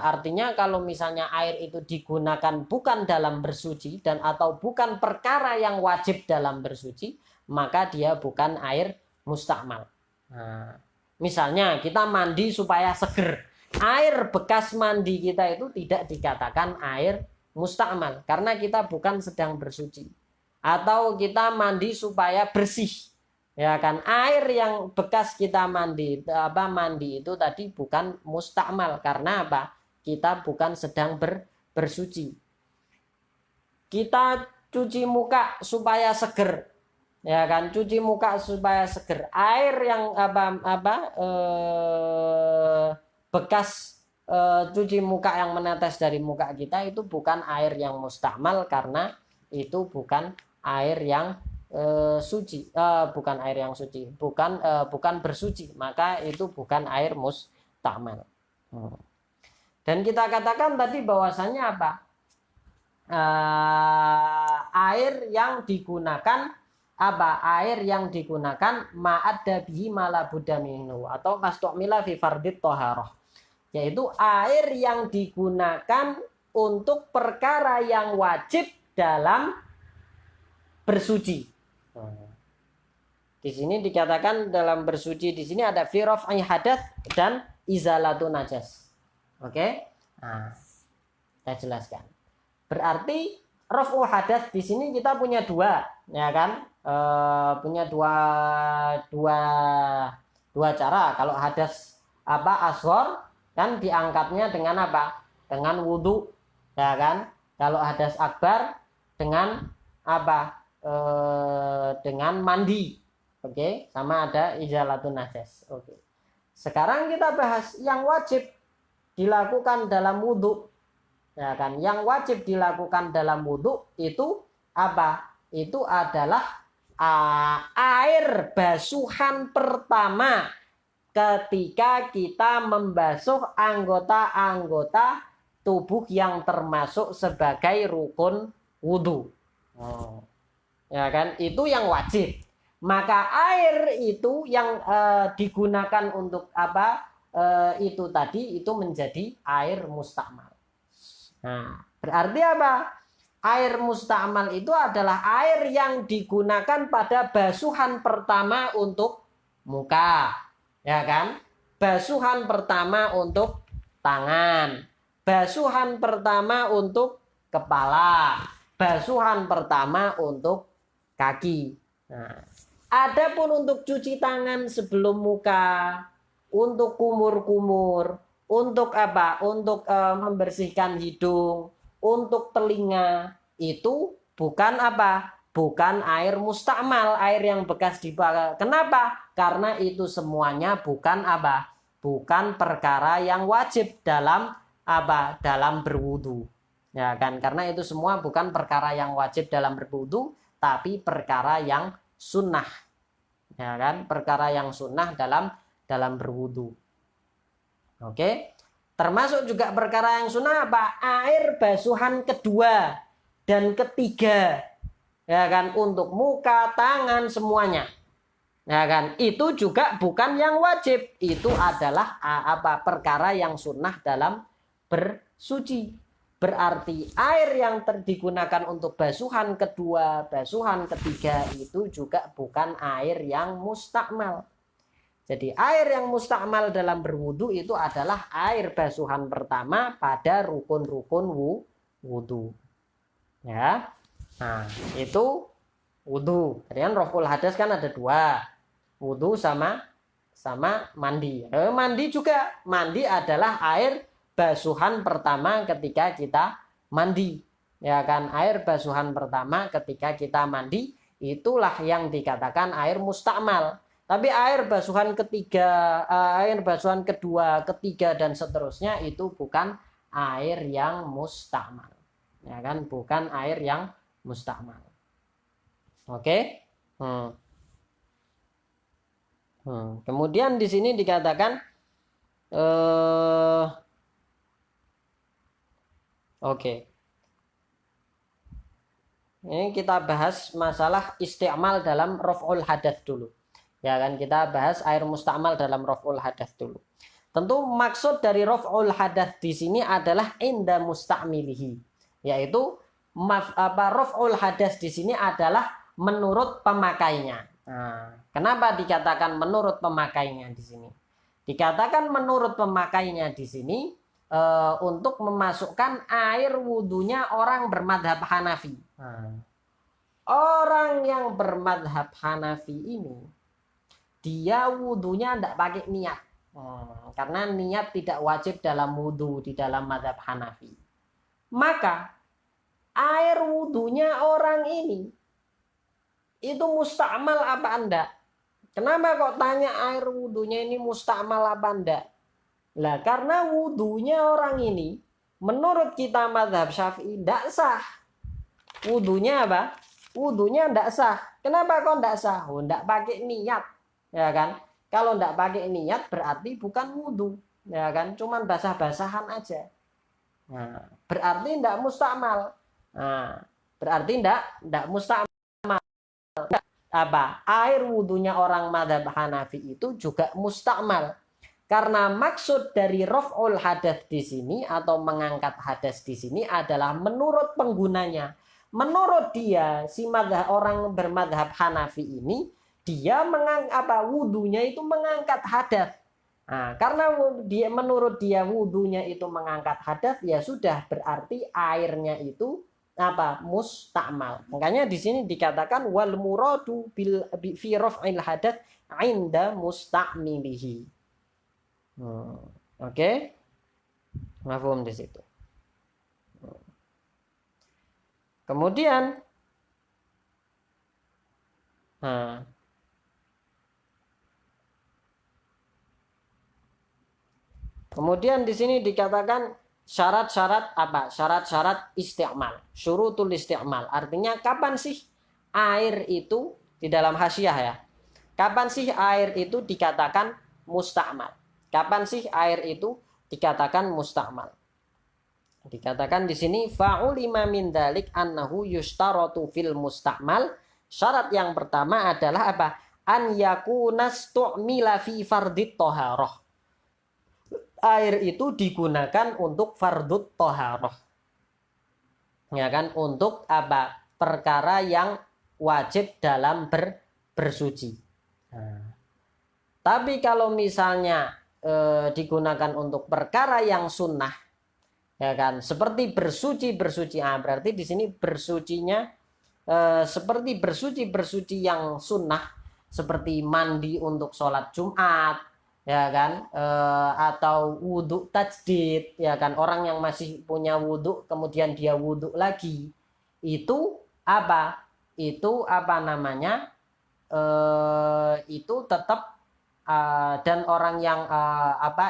artinya kalau misalnya air itu digunakan bukan dalam bersuci dan atau bukan perkara yang wajib dalam bersuci, maka dia bukan air musta'mal. Nah, misalnya kita mandi supaya seger, air bekas mandi kita itu tidak dikatakan air musta'mal karena kita bukan sedang bersuci. Atau kita mandi supaya bersih, ya kan, air yang bekas kita mandi itu tadi bukan musta'mal karena kita bukan sedang bersuci. Kita cuci muka supaya seger, ya kan, cuci muka supaya seger, air yang bekas cuci muka yang menetes dari muka kita itu bukan air yang musta'mal karena itu bukan air yang suci, bukan air yang suci, bukan bersuci, maka itu bukan air musta'mal. Dan kita katakan tadi bahwasannya air yang digunakan air yang digunakan ma'adda bihi malabudda minhu atau mastu'mila fi fardit toharoh, yaitu air yang digunakan untuk perkara yang wajib dalam bersuci. Di sini dikatakan dalam bersuci di sini ada fi raf'i hadath dan izalatu najas. Oke? Nah, saya jelaskan. Berarti raf'u hadath di sini kita punya dua, ya kan? punya dua dua cara. Kalau hadas asghor kan diangkatnya dengan apa? Dengan wudhu, ya kan? Kalau hadas akbar dengan apa? Dengan mandi. Oke, sama ada izalatun najas. Oke. Sekarang kita bahas yang wajib dilakukan dalam wudhu, ya kan? Yang wajib dilakukan dalam wudhu itu apa? Itu adalah air basuhan pertama ketika kita membasuh anggota-anggota tubuh yang termasuk sebagai rukun wudhu. Ya kan? Itu yang wajib. Maka air itu yang digunakan untuk apa? Itu tadi itu menjadi air mustakmal. Nah, berarti apa? Air mustakmal itu adalah air yang digunakan pada basuhan pertama untuk muka, ya kan? Basuhan pertama untuk tangan, basuhan pertama untuk kepala, basuhan pertama untuk kaki. Nah, adapun untuk cuci tangan sebelum muka, untuk kumur-kumur, untuk apa? Untuk membersihkan hidung, untuk telinga, itu bukan apa? Bukan air mustakmal, air yang bekas dipakai. Kenapa? Karena itu semuanya bukan apa? Bukan perkara yang wajib dalam apa? Dalam berwudu. Ya kan? Karena itu semua bukan perkara yang wajib dalam berwudu, tapi perkara yang sunnah. Ya kan? Perkara yang sunnah dalam berwudu. Oke. Termasuk juga perkara yang sunnah apa? Air basuhan kedua dan ketiga, ya kan, untuk muka, tangan, semuanya, ya kan. Itu juga bukan yang wajib. Itu adalah apa? Perkara yang sunnah dalam bersuci. Berarti air yang digunakan untuk basuhan kedua, basuhan ketiga itu juga bukan air yang mustakmal. Jadi air yang mustakmal dalam berwudu itu adalah air basuhan pertama pada rukun-rukun wudu. Ya. Nah, itu wudu. Jadi kan raful hadas kan ada dua. Wudu sama mandi. Mandi juga. Mandi adalah air basuhan pertama ketika kita mandi. Ya kan, air basuhan pertama ketika kita mandi itulah yang dikatakan air mustakmal. Tapi air basuhan ketiga, air basuhan kedua, ketiga dan seterusnya itu bukan air yang mustakmal. Ya kan, bukan air yang mustakmal. Oke? Kemudian di sini dikatakan oke. Ini kita bahas masalah isti'mal dalam raf'ul hadath dulu. Ya kan, kita bahas air mustakmal dalam raf'ul hadath dulu. Tentu maksud dari raf'ul hadath di sini adalah inda mustakmilihi, yaitu raf'ul hadath di sini adalah menurut pemakainya. Nah, kenapa dikatakan menurut pemakainya di sini? Dikatakan menurut pemakainya di sini untuk memasukkan air wudhunya orang bermadhab Hanafi. Nah, orang yang bermadhab Hanafi ini dia wudhunya tidak pakai niat, karena niat tidak wajib dalam wudhu di dalam madhab Hanafi. Maka air wudhunya orang ini itu mustakmal apa enggak? Kenapa kok tanya air wudhunya ini mustakmal apa enggak? Lah karena wudhunya orang ini menurut kita madhab Syafi'i tidak sah. Wudhunya apa? Wudhunya tidak sah. Kenapa kok tidak sah? Tidak pakai niat. Ya kan, kalau tidak pakai niat berarti bukan wudhu, ya kan, cuman basah-basahan aja. Nah, berarti tidak mustakmal. Nah, berarti tidak mustakmal. Apa? Air wudhunya orang madhab Hanafi itu juga mustakmal. Karena maksud dari raf'ul hadath di sini atau mengangkat hadas di sini adalah menurut penggunanya. Menurut dia, si orang bermadhab Hanafi ini, dia wudhunya itu mengangkat hadas. Nah, karena menurut dia wudhunya itu mengangkat hadas, ya sudah berarti airnya itu musta'mal. Makanya di sini dikatakan wal muradu fi raf'il hadath 'inda musta'milihi. Oke. Mafhum di situ. Kemudian kemudian di sini dikatakan syarat-syarat apa? Syarat-syarat isti'mal. Syurutul isti'mal. Artinya kapan sih air itu di dalam hasyiah ya? Kapan sih air itu dikatakan musta'mal? Kapan sih air itu dikatakan musta'mal? Dikatakan di sini fa'ulima min dzalik annahu yustaratu fil musta'mal. Syarat yang pertama adalah apa? An yakuna stu'mila fi fardit thaharah. Air itu digunakan untuk fardut thaharah. Ya kan? Untuk apa? Perkara yang wajib dalam bersuci. Tapi kalau misalnya digunakan untuk perkara yang sunnah, ya kan, seperti bersuci, berarti di sini bersucinya seperti bersuci yang sunnah, seperti mandi untuk sholat Jumat, ya kan, atau wudhu tajdid, ya kan, orang yang masih punya wudhu kemudian dia wudhu lagi, itu apa? Itu apa namanya? Itu tetap dan orang yang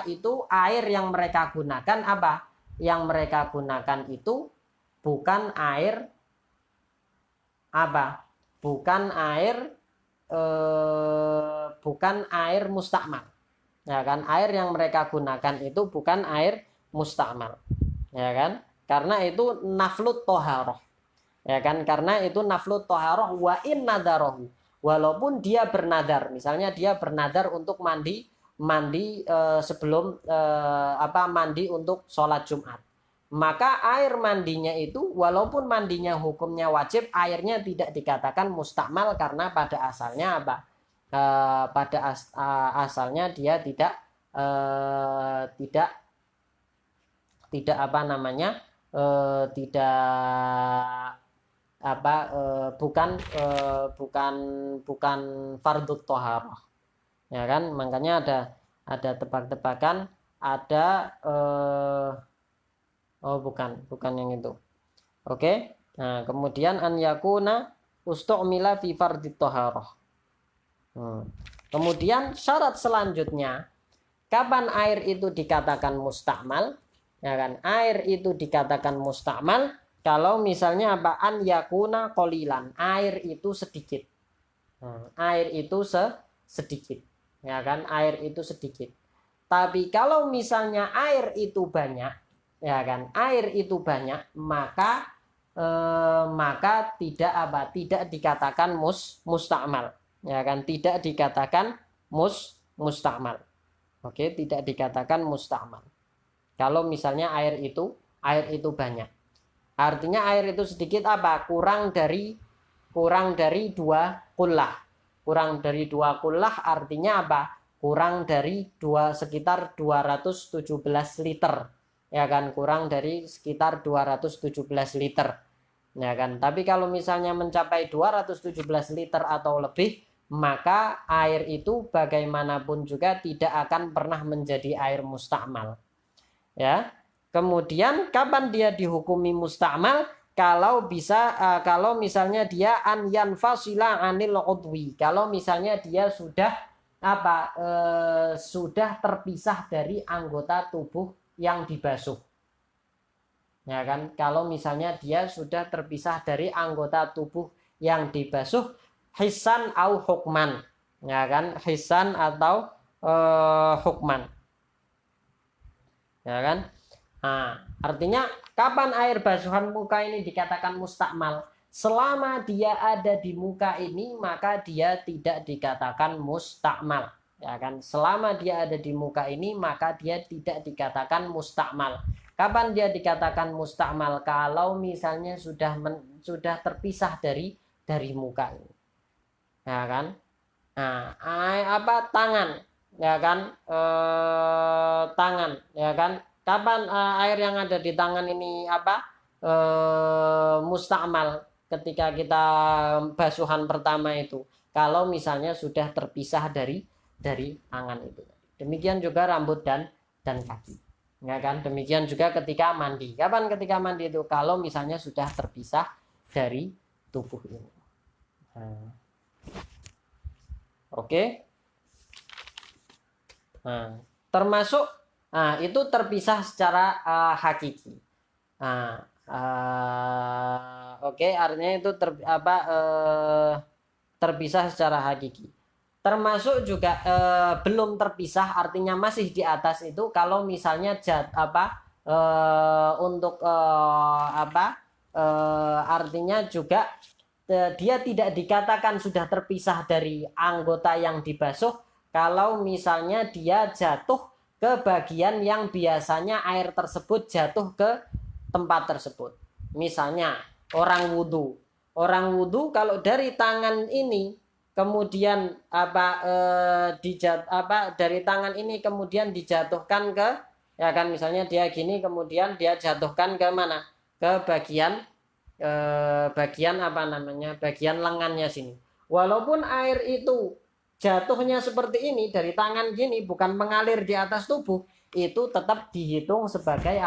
itu air yang mereka gunakan apa? Yang mereka gunakan itu bukan air apa? Bukan air mustakmal. Ya kan? Air yang mereka gunakan itu bukan air mustakmal. Ya kan? Karena itu naflut toharoh. Ya kan? Karena itu naflut toharoh wa in nadarohu. Walaupun dia bernadar, misalnya dia bernadar untuk mandi sebelum mandi untuk sholat Jumat, maka air mandinya itu walaupun mandinya hukumnya wajib, airnya tidak dikatakan mustakmal karena pada asalnya apa? Asalnya dia tidak apa namanya, tidak bukan fardut toharah, ya kan. Makanya ada tebak-tebakan, ada bukan yang itu. Oke. Nah, kemudian an yakuna ustu'mila fi fardit toharah. Kemudian syarat selanjutnya, kapan air itu dikatakan mustakmal, ya kan? Air itu dikatakan mustakmal kalau misalnya apaan yakuna qolilan, air itu sedikit. Air itu sedikit. Ya kan? Air itu sedikit. Tapi kalau misalnya air itu banyak, ya kan? Air itu banyak, maka tidak dikatakan mustakmal. Ya kan? Tidak dikatakan mustakmal. Oke, tidak dikatakan mustakmal. Kalau misalnya air itu banyak. Artinya air itu sedikit apa? Kurang dari 2 kullah. Kurang dari 2 kullah artinya apa? Kurang dari sekitar 217 liter. Ya kan, kurang dari sekitar 217 liter. Ya kan? Tapi kalau misalnya mencapai 217 liter atau lebih, maka air itu bagaimanapun juga tidak akan pernah menjadi air mustakmal. Ya. Kemudian kapan dia dihukumi mustakmal? Kalau misalnya dia an yanfasila anil udwi. Kalau misalnya dia sudah sudah terpisah dari anggota tubuh yang dibasuh. Ya kan? Kalau misalnya dia sudah terpisah dari anggota tubuh yang dibasuh, hisan au hukman. Ya kan? Hisan atau hukman. Ya kan? Nah, artinya kapan air basuhan muka ini dikatakan mustakmal? Selama dia ada di muka ini, maka dia tidak dikatakan mustakmal. Ya kan? Selama dia ada di muka ini, maka dia tidak dikatakan mustakmal. Kapan dia dikatakan mustakmal? Kalau misalnya sudah terpisah dari muka ini. Ya kan? Nah, tangan, ya kan? Tangan, ya kan? Kapan air yang ada di tangan ini mustakmal ketika kita basuhan pertama itu. Kalau misalnya sudah terpisah dari tangan itu. Demikian juga rambut dan kaki. Ya kan? Demikian juga ketika mandi. Kapan ketika mandi itu? Kalau misalnya sudah terpisah dari tubuh ini. Nah. Oke. Nah, termasuk itu terpisah secara hakiki. Nah, oke, artinya itu terpisah secara hakiki. Termasuk juga belum terpisah, artinya masih di atas itu kalau misalnya untuk artinya juga dia tidak dikatakan sudah terpisah dari anggota yang dibasuh kalau misalnya dia jatuh ke bagian yang biasanya air tersebut jatuh ke tempat tersebut. Misalnya orang wudhu kalau dari tangan ini kemudian dari tangan ini kemudian dijatuhkan ke, ya kan, misalnya dia gini kemudian dia jatuhkan ke mana, ke bagian bagian lengannya sini. Walaupun air itu jatuhnya seperti ini dari tangan gini, bukan mengalir di atas tubuh, itu tetap dihitung sebagai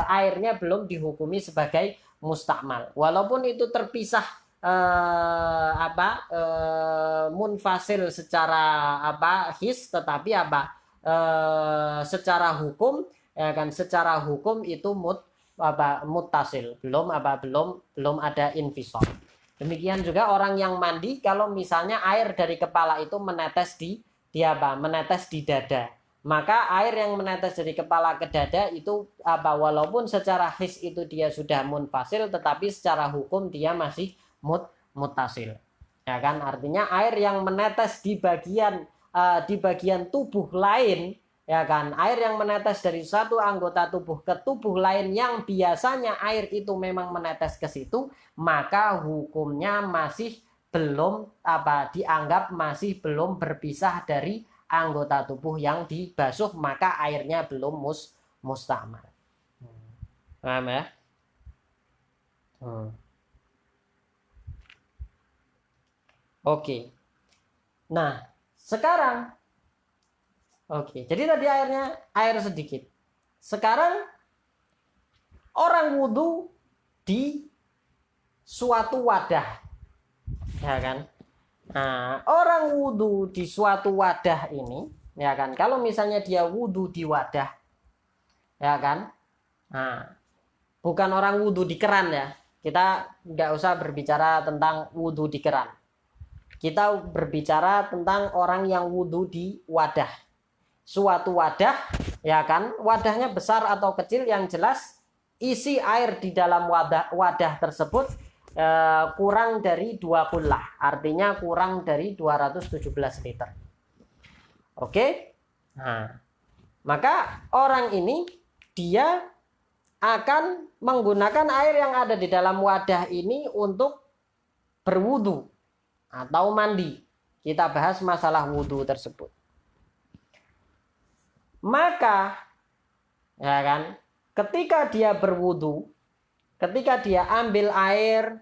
airnya belum dihukumi sebagai mustakmal. Walaupun itu terpisah munfasil secara his, tetapi secara hukum, ya kan, secara hukum itu muttasil, belum ada infisal. Demikian juga orang yang mandi kalau misalnya air dari kepala itu menetes menetes di dada, maka air yang menetes dari kepala ke dada itu walaupun secara his itu dia sudah munfasil, tetapi secara hukum dia masih muttasil, ya kan, artinya air yang menetes di bagian tubuh lain, ya kan, air yang menetes dari satu anggota tubuh ke tubuh lain yang biasanya air itu memang menetes ke situ, maka hukumnya masih belum dianggap masih belum berpisah dari anggota tubuh yang dibasuh, maka airnya belum mustakmal. Paham ya? Oke. Nah, sekarang jadi tadi air sedikit. Sekarang orang wudhu di suatu wadah, ya kan? Nah, orang wudhu di suatu wadah ini, ya kan? Kalau misalnya dia wudhu di wadah, ya kan? Nah, bukan orang wudhu di keran ya. Kita nggak usah berbicara tentang wudhu di keran. Kita berbicara tentang orang yang wudhu di wadah. Suatu wadah, ya kan, wadahnya besar atau kecil, yang jelas isi air di dalam wadah tersebut kurang dari 2 kullah, artinya kurang dari 217 liter. Oke. Nah, maka orang ini dia akan menggunakan air yang ada di dalam wadah ini untuk berwudu atau mandi. Kita bahas masalah wudu tersebut. Maka, ya kan, ketika dia berwudu, ketika dia ambil air,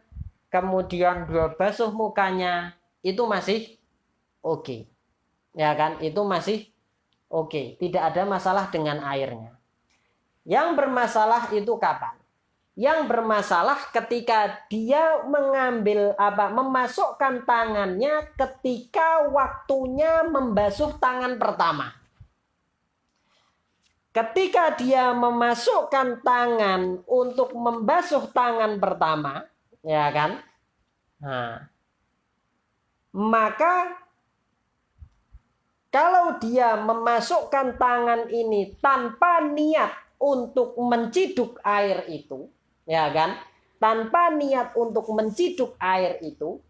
kemudian dia basuh mukanya, itu masih oke. Ya kan, itu masih oke. Tidak ada masalah dengan airnya. Yang bermasalah itu kapan? Yang bermasalah ketika dia memasukkan tangannya ketika waktunya membasuh tangan pertama. Ketika dia memasukkan tangan untuk membasuh tangan pertama, ya kan? Nah, maka kalau dia memasukkan tangan ini tanpa niat untuk menciduk air itu, ya kan? Tanpa niat untuk menciduk air itu,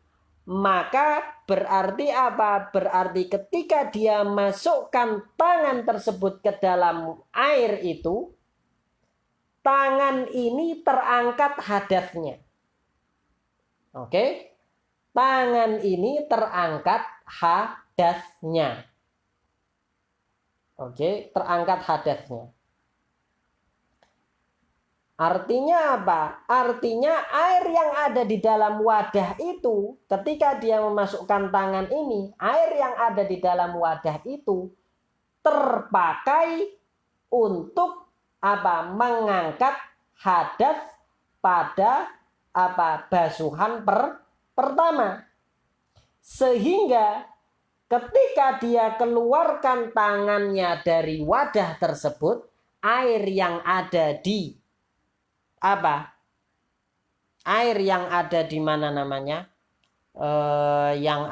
maka berarti apa? Berarti ketika dia masukkan tangan tersebut ke dalam air itu, tangan ini terangkat hadasnya. Oke? Tangan ini terangkat hadasnya. Oke, terangkat hadasnya. Artinya apa? Artinya air yang ada di dalam wadah itu, ketika dia memasukkan tangan ini, air yang ada di dalam wadah itu terpakai untuk apa? Mengangkat hadas pada apa? Basuhan pertama. Sehingga ketika dia keluarkan tangannya dari wadah tersebut, air yang ada di apa? Air yang ada di mana namanya? Yang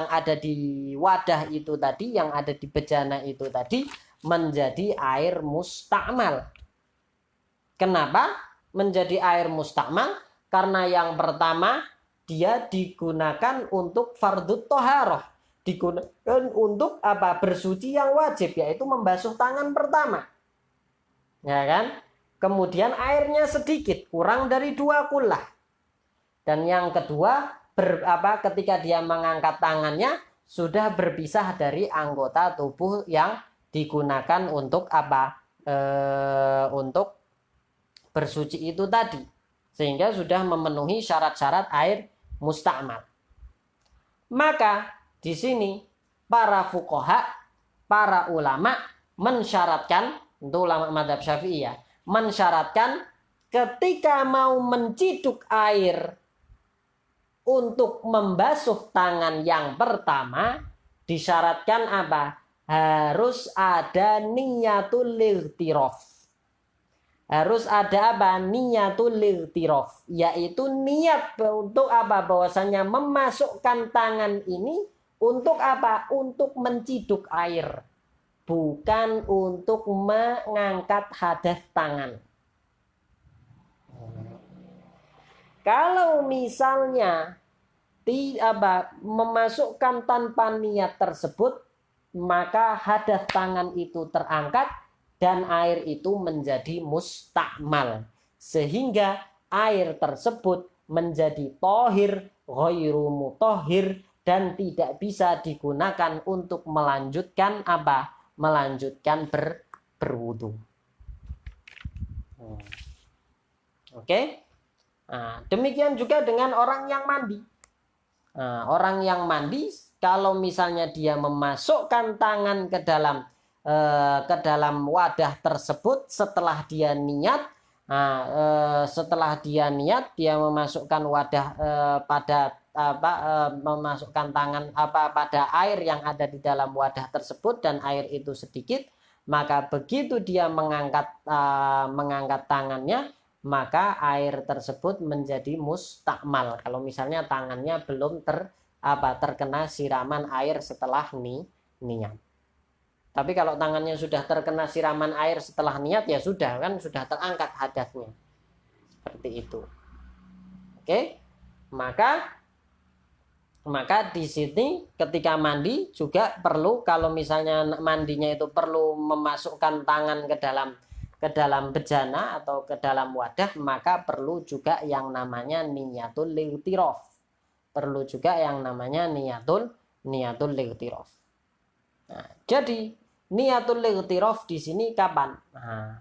ada di wadah itu tadi, yang ada di bejana itu tadi menjadi air mustakmal. Kenapa menjadi air mustakmal? Karena yang pertama dia digunakan untuk fardhu thaharah, digunakan untuk apa? Bersuci yang wajib, yaitu membasuh tangan pertama. Ya kan? Kemudian airnya sedikit, kurang dari 2 kullah. Dan yang kedua, ketika dia mengangkat tangannya sudah berpisah dari anggota tubuh yang digunakan untuk apa? Untuk bersuci itu tadi. Sehingga sudah memenuhi syarat-syarat air mustakmal. Maka di sini para fuqaha, para ulama mensyaratkan, untuk ulama mazhab Syafi'iyah, mensyaratkan ketika mau menciduk air untuk membasuh tangan yang pertama, disyaratkan apa? Harus ada niyatul ightiraf. Harus ada apa? Niyatul ightiraf, yaitu niat untuk apa? Bahwasanya memasukkan tangan ini untuk apa? Untuk menciduk air, bukan untuk mengangkat hadas tangan. Kalau misalnya memasukkan tanpa niat tersebut, maka hadas tangan itu terangkat dan air itu menjadi mustakmal, sehingga air tersebut menjadi tohir, ghairu mutahhir, dan tidak bisa digunakan untuk melanjutkan apa? Melanjutkan berwudu. Oke? Nah, demikian juga dengan orang yang mandi. Nah, orang yang mandi, kalau misalnya dia memasukkan tangan ke dalam wadah tersebut setelah dia niat, dia memasukkan wadah memasukkan tangan pada air yang ada di dalam wadah tersebut dan air itu sedikit, maka begitu dia mengangkat tangannya, maka air tersebut menjadi mustakmal. Kalau misalnya tangannya belum terkena siraman air setelah niat. Tapi kalau tangannya sudah terkena siraman air setelah niat, ya sudah, kan sudah terangkat hadasnya. Seperti itu. Oke? Maka di sini ketika mandi juga perlu, kalau misalnya mandinya itu perlu memasukkan tangan ke dalam bejana atau ke dalam wadah, maka perlu juga yang namanya niyatul ightiraf. Perlu juga yang namanya niyatul ightiraf. Nah, jadi niyatul ightiraf di sini kapan? Nah,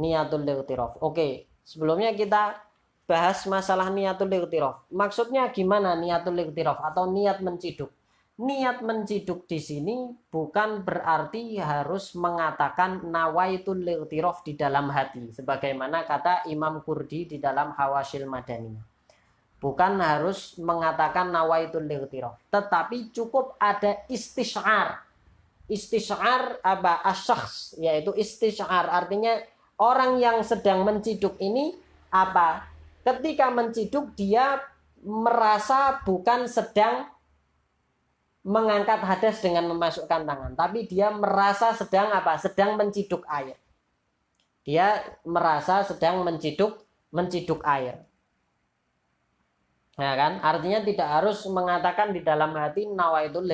niyatul ightiraf. Oke, sebelumnya kita bahas masalah niyatul ightiraf. Maksudnya gimana niyatul ightiraf atau niat menciduk? Niat menciduk di sini bukan berarti harus mengatakan nawaitul ightiraf di dalam hati, sebagaimana kata Imam Qurdi di dalam Hawasil Madaniyah. Bukan harus mengatakan nawaitul ightiraf, tetapi cukup ada istisyar. Istisyar apa? Asyakhs, yaitu istisyar artinya orang yang sedang menciduk ini apa? Ketika menciduk dia merasa bukan sedang mengangkat hadas dengan memasukkan tangan, tapi dia merasa sedang apa? Sedang menciduk air. Dia merasa sedang menciduk air. Nah, kan? Artinya tidak harus mengatakan di dalam hati nawaitul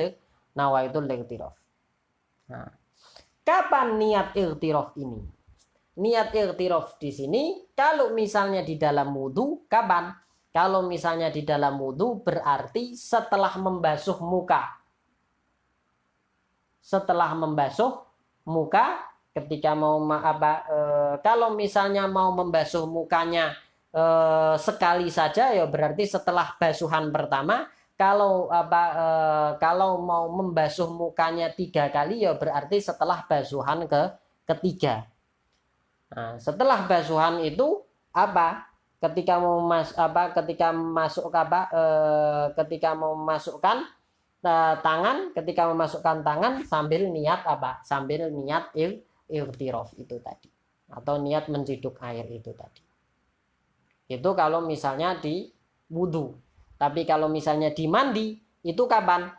ightiraf. Nah, kapan niat ightiraf ini? Niat ightiraf di sini kalau misalnya di dalam wudu, kapan? Kalau misalnya di dalam wudu berarti setelah membasuh muka. Setelah membasuh muka ketika mau kalau misalnya mau membasuh mukanya sekali saja ya berarti setelah basuhan pertama. Kalau mau membasuh mukanya 3 kali ya berarti setelah basuhan ketiga. Nah, setelah basuhan itu ketika mau memasukkan tangan, ketika memasukkan tangan sambil niat ightiraf itu tadi, atau niat menciduk air itu tadi. Itu kalau misalnya di wudu. Tapi kalau misalnya di mandi itu kapan?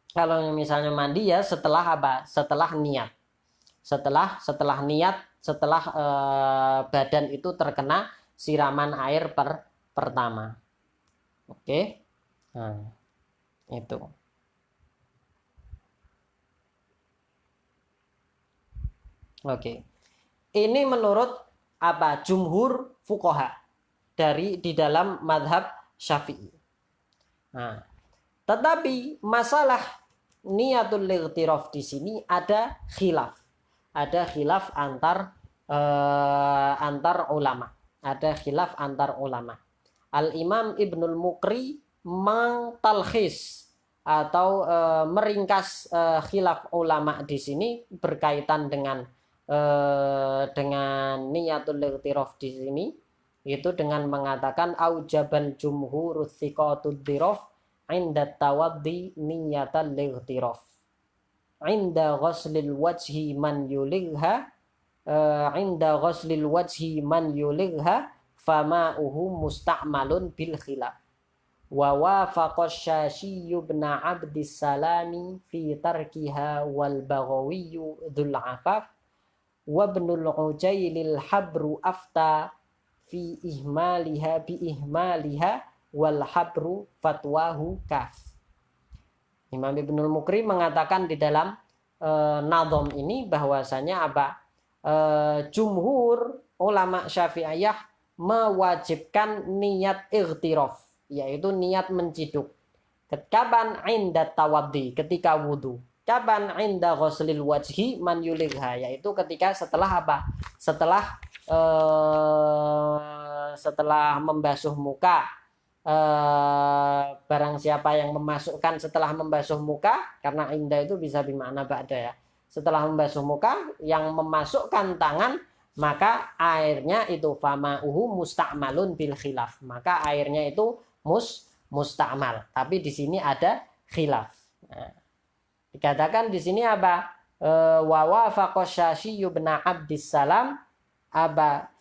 Kalau misalnya mandi ya setelah setelah niat. Setelah niat, setelah badan itu terkena siraman air pertama. Oke. Nah, itu. Oke. Ini menurut jumhur fuqaha di dalam madhab Syafi'i. Nah, tetapi masalah niatul ightiraf di sini ada khilaf. Ada khilaf antar ulama. Ada khilaf antar ulama. Al-Imam Ibnul Muqri mengtalkhis atau meringkas khilaf ulama di sini berkaitan dengan niatul ightiraf di sini, itu dengan mengatakan aujaban jumhurut thiqatud diraf inda tawaddi niyatal ightiraf inda ghuslil wajhi man yuligha fama'uhu musta'malun bil khilaf wa wafaqa Syasyi ibn Abdis Salami fi tarkiha wal Baghawi dzul afaf wa ibnul Ujailil habru afta fi ihmaliha wal habru fatwahu kaf. Imam Ibnul Muqri mengatakan di dalam nadhom ini bahwasanya jumhur ulama Syafi'iyah mewajibkan niat ightiraf, yaitu niat menciduk. Kapan? Inda tawaddi, ketika wudu. Kapan? Inda ghuslil wajhi man yuligha, yaitu ketika setelah setelah membasuh muka. Barang siapa yang memasukkan setelah membasuh muka, karena indah itu bisa bermakna ba'da ya. Setelah membasuh muka, yang memasukkan tangan, maka airnya itu fama'uhu musta'malun bil khilaf. Maka airnya itu musta'mal. Tapi di sini ada khilaf. Nah, dikatakan di sini wa wafaqa Syasyi ibn Abdis Salam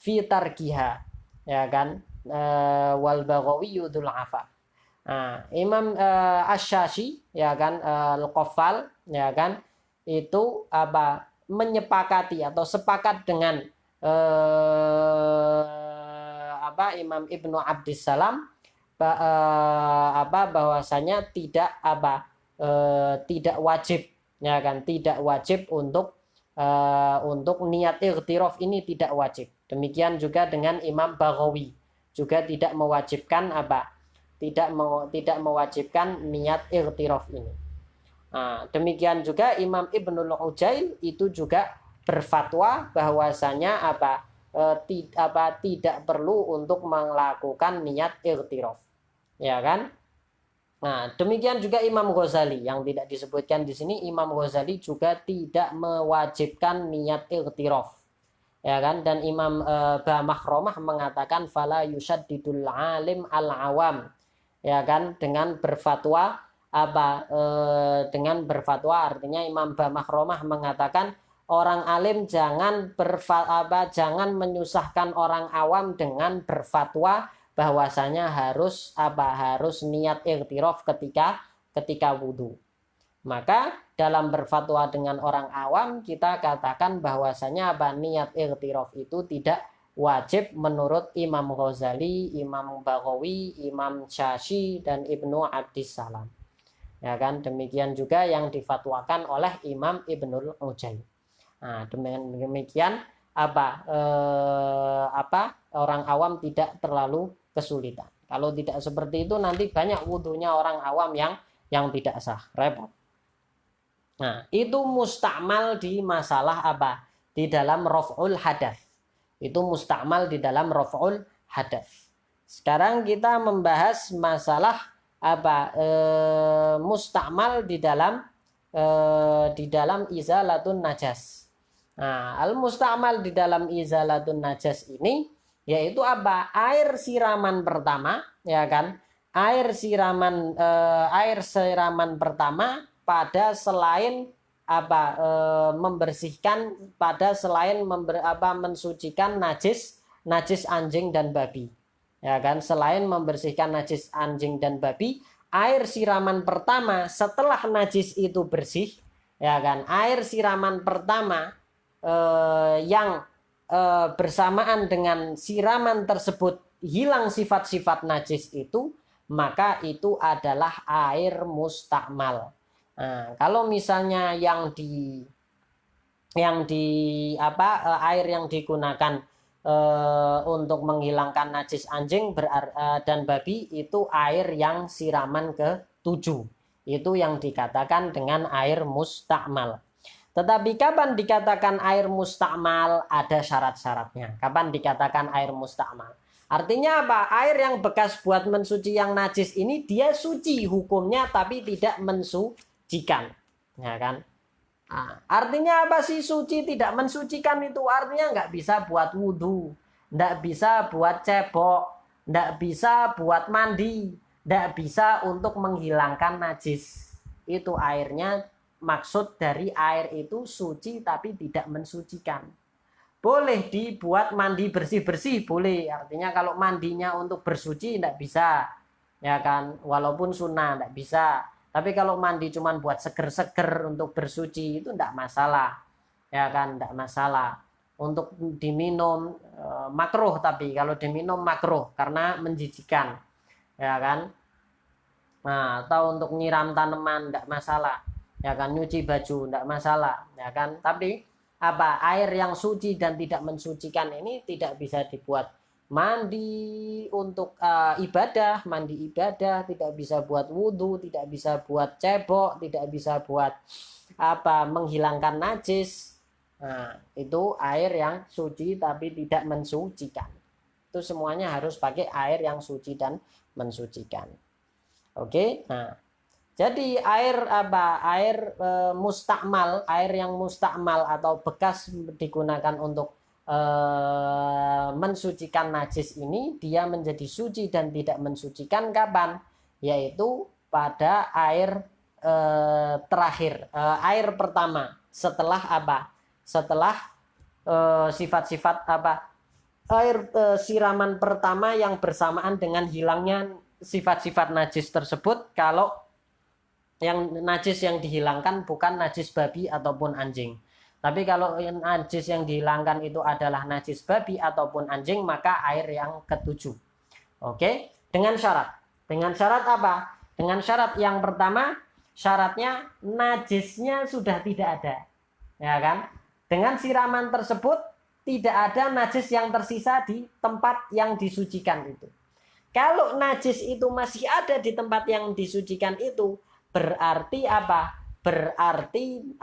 fi tarkiha, ya kan, wal Baghawi dzul afaf. Nah, Imam Asy-Syasyi, ya kan, Al-Qaffal, ya kan, itu menyepakati atau sepakat dengan Imam Ibnu Abdis Salam bahwasanya tidak wajib, ya kan, tidak wajib untuk niat ightiraf ini tidak wajib. Demikian juga dengan Imam Baghawi juga tidak mewajibkan tidak mewajibkan niat ightiraf ini. Nah, demikian juga Imam Ibnul Ujail itu juga berfatwa bahwasanya tidak perlu untuk melakukan niat ightiraf, ya kan? Nah, demikian juga Imam Ghazali yang tidak disebutkan di sini. Imam Ghazali juga tidak mewajibkan niat ightiraf, ya kan? Dan Imam Ba'makhromah mengatakan fala yushaddidul alim al-awam, ya kan? Dengan berfatwa artinya Imam Ba'makhromah mengatakan orang alim jangan menyusahkan orang awam dengan berfatwa bahwasanya harus niat ightiraf ketika wudu. Maka dalam berfatwa dengan orang awam kita katakan bahwasanya niat ightiraf itu tidak wajib menurut Imam Ghazali, Imam Baghawi, Imam Syasyi dan Ibnu Abdis Salam. Ya kan, demikian juga yang difatwakan oleh Imam Ibnul Ujail. Nah, demikian orang awam tidak terlalu kesulitan. Kalau tidak seperti itu nanti banyak wudunya orang awam yang tidak sah, repot. Nah, itu mustakmal di masalah di dalam raf'ul hadath. Itu mustakmal di dalam raf'ul hadath. Sekarang kita membahas masalah apa mustakmal di dalam izalatun najas. Nah, al mustakmal di dalam izalatun najas ini yaitu apa? Air siraman pertama, ya kan? Air siraman pertama pada selain apa membersihkan, pada selain mensucikan najis anjing dan babi, ya kan? Selain membersihkan najis anjing dan babi, air siraman pertama setelah najis itu bersih, ya kan? Air siraman pertama yang bersamaan dengan siraman tersebut hilang sifat-sifat najis itu, maka itu adalah air mustakmal. Nah, kalau misalnya air yang digunakan untuk menghilangkan najis anjing dan babi itu air yang siraman ke-7. Itu yang dikatakan dengan air mustakmal. Tetapi kapan dikatakan air mustakmal? Ada syarat-syaratnya. Kapan dikatakan air mustakmal? Artinya apa? Air yang bekas buat mensuci yang najis ini dia suci hukumnya tapi tidak mensucikan, ya kan? Nah, artinya apa sih suci tidak mensucikan itu? Artinya nggak bisa buat wudhu, nggak bisa buat cebok, nggak bisa buat mandi, nggak bisa untuk menghilangkan najis. Itu airnya, maksud dari air itu suci tapi tidak mensucikan. Boleh dibuat mandi bersih-bersih, boleh. Artinya kalau mandinya untuk bersuci tidak bisa, ya kan? Walaupun sunnah tidak bisa. Tapi kalau mandi cuma buat seger-seger untuk bersuci itu tidak masalah, ya kan? Tidak masalah. Untuk diminum makruh, tapi kalau diminum makruh karena menjijikan, ya kan? Nah, atau untuk nyiram tanaman tidak masalah, ya kan? Nyuci baju tidak masalah, ya kan? Tapi air yang suci dan tidak mensucikan ini tidak bisa dibuat mandi untuk ibadah, tidak bisa buat wudhu, tidak bisa buat cebok, tidak bisa buat menghilangkan najis. Nah, itu air yang suci tapi tidak mensucikan. Itu semuanya harus pakai air yang suci dan mensucikan. Oke, nah. Jadi air mustakmal, air yang mustakmal atau bekas digunakan untuk mensucikan najis ini dia menjadi suci dan tidak mensucikan kapan? Yaitu pada air terakhir, air pertama setelah apa? Setelah sifat-sifat air siraman pertama yang bersamaan dengan hilangnya sifat-sifat najis tersebut. Kalau yang najis yang dihilangkan bukan najis babi ataupun anjing. Tapi kalau najis yang dihilangkan itu adalah najis babi ataupun anjing, maka air yang ke-7. Oke, dengan syarat. Dengan syarat apa? Dengan syarat yang pertama, syaratnya najisnya sudah tidak ada. Ya kan? Dengan siraman tersebut tidak ada najis yang tersisa di tempat yang disucikan itu. Kalau najis itu masih ada di tempat yang disucikan itu, berarti apa? Berarti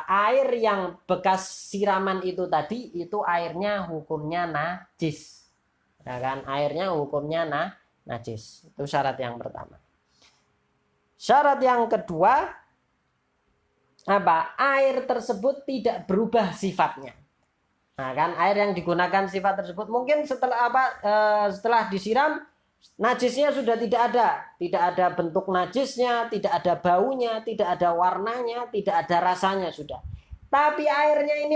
air yang bekas siraman itu tadi itu airnya hukumnya najis. Ya kan? Airnya hukumnya najis. Itu syarat yang pertama. Syarat yang kedua, air tersebut tidak berubah sifatnya. Nah, kan air yang digunakan sifat tersebut mungkin setelah disiram najisnya sudah tidak ada bentuk najisnya, tidak ada baunya, tidak ada warnanya, tidak ada rasanya sudah. Tapi airnya ini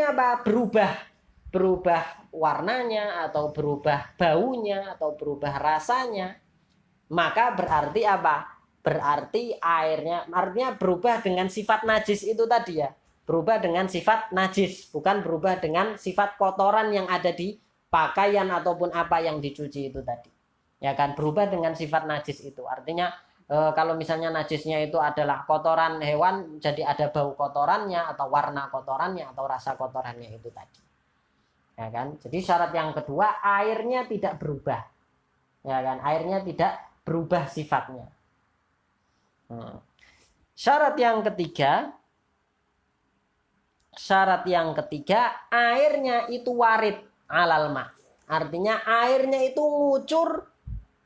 berubah warnanya atau berubah baunya atau berubah rasanya. Maka berarti Berarti artinya berubah dengan sifat najis itu tadi ya. Berubah dengan sifat najis, bukan berubah dengan sifat kotoran yang ada di pakaian ataupun apa yang dicuci itu tadi. Ya kan, berubah dengan sifat najis itu. Artinya kalau misalnya najisnya itu adalah kotoran hewan, jadi ada bau kotorannya atau warna kotorannya atau rasa kotorannya itu tadi. Ya kan? Jadi syarat yang kedua, airnya tidak berubah. Ya kan? Airnya tidak berubah sifatnya. Syarat yang ketiga, syarat yang ketiga, airnya itu warid alal ma. Artinya airnya itu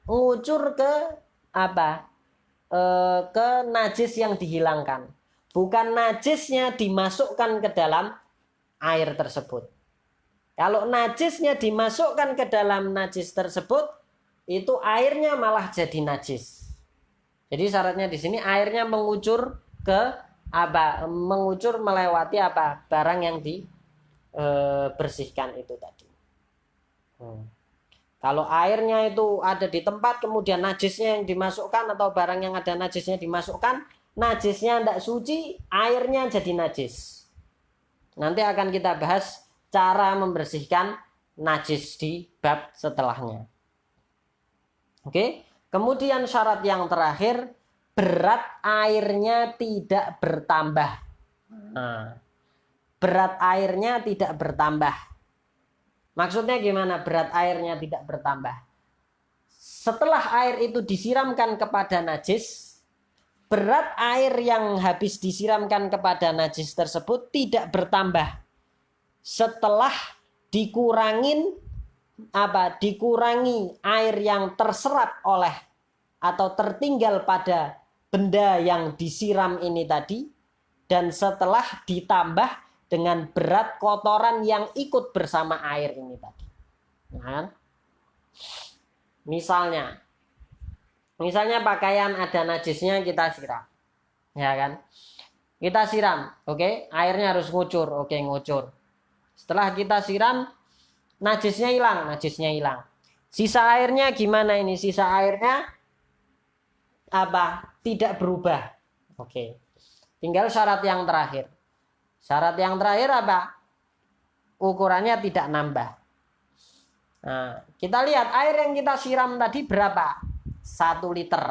ngucur ke apa? Ke najis yang dihilangkan. Bukan najisnya dimasukkan ke dalam air tersebut. Kalau najisnya dimasukkan ke dalam najis tersebut, itu airnya malah jadi najis. Jadi syaratnya di sini airnya mengucur ke apa? Mengucur melewati apa? Barang yang dibersihkan itu tadi. Kalau airnya itu ada di tempat, kemudian najisnya yang dimasukkan atau barang yang ada najisnya dimasukkan, najisnya tidak suci, airnya jadi najis. Nanti akan kita bahas cara membersihkan najis di bab setelahnya. Oke, kemudian syarat yang terakhir, berat airnya tidak bertambah. Nah, berat airnya tidak bertambah. Maksudnya gimana berat airnya tidak bertambah? Setelah air itu disiramkan kepada najis, berat air yang habis disiramkan kepada najis tersebut tidak bertambah. Setelah dikurangin dikurangi air yang terserap oleh atau tertinggal pada benda yang disiram ini tadi, dan setelah ditambah dengan berat kotoran yang ikut bersama air ini tadi. Nah, misalnya pakaian ada najisnya kita siram, ya kan? Kita siram, oke? Airnya harus ngucur, oke, ngucur. Setelah kita siram, najisnya hilang. Sisa airnya gimana ini? Sisa airnya apa? Tidak berubah. Oke. Tinggal syarat yang terakhir. Syarat yang terakhir apa? Ukurannya tidak nambah. Nah, kita lihat air yang kita siram tadi berapa? 1 liter.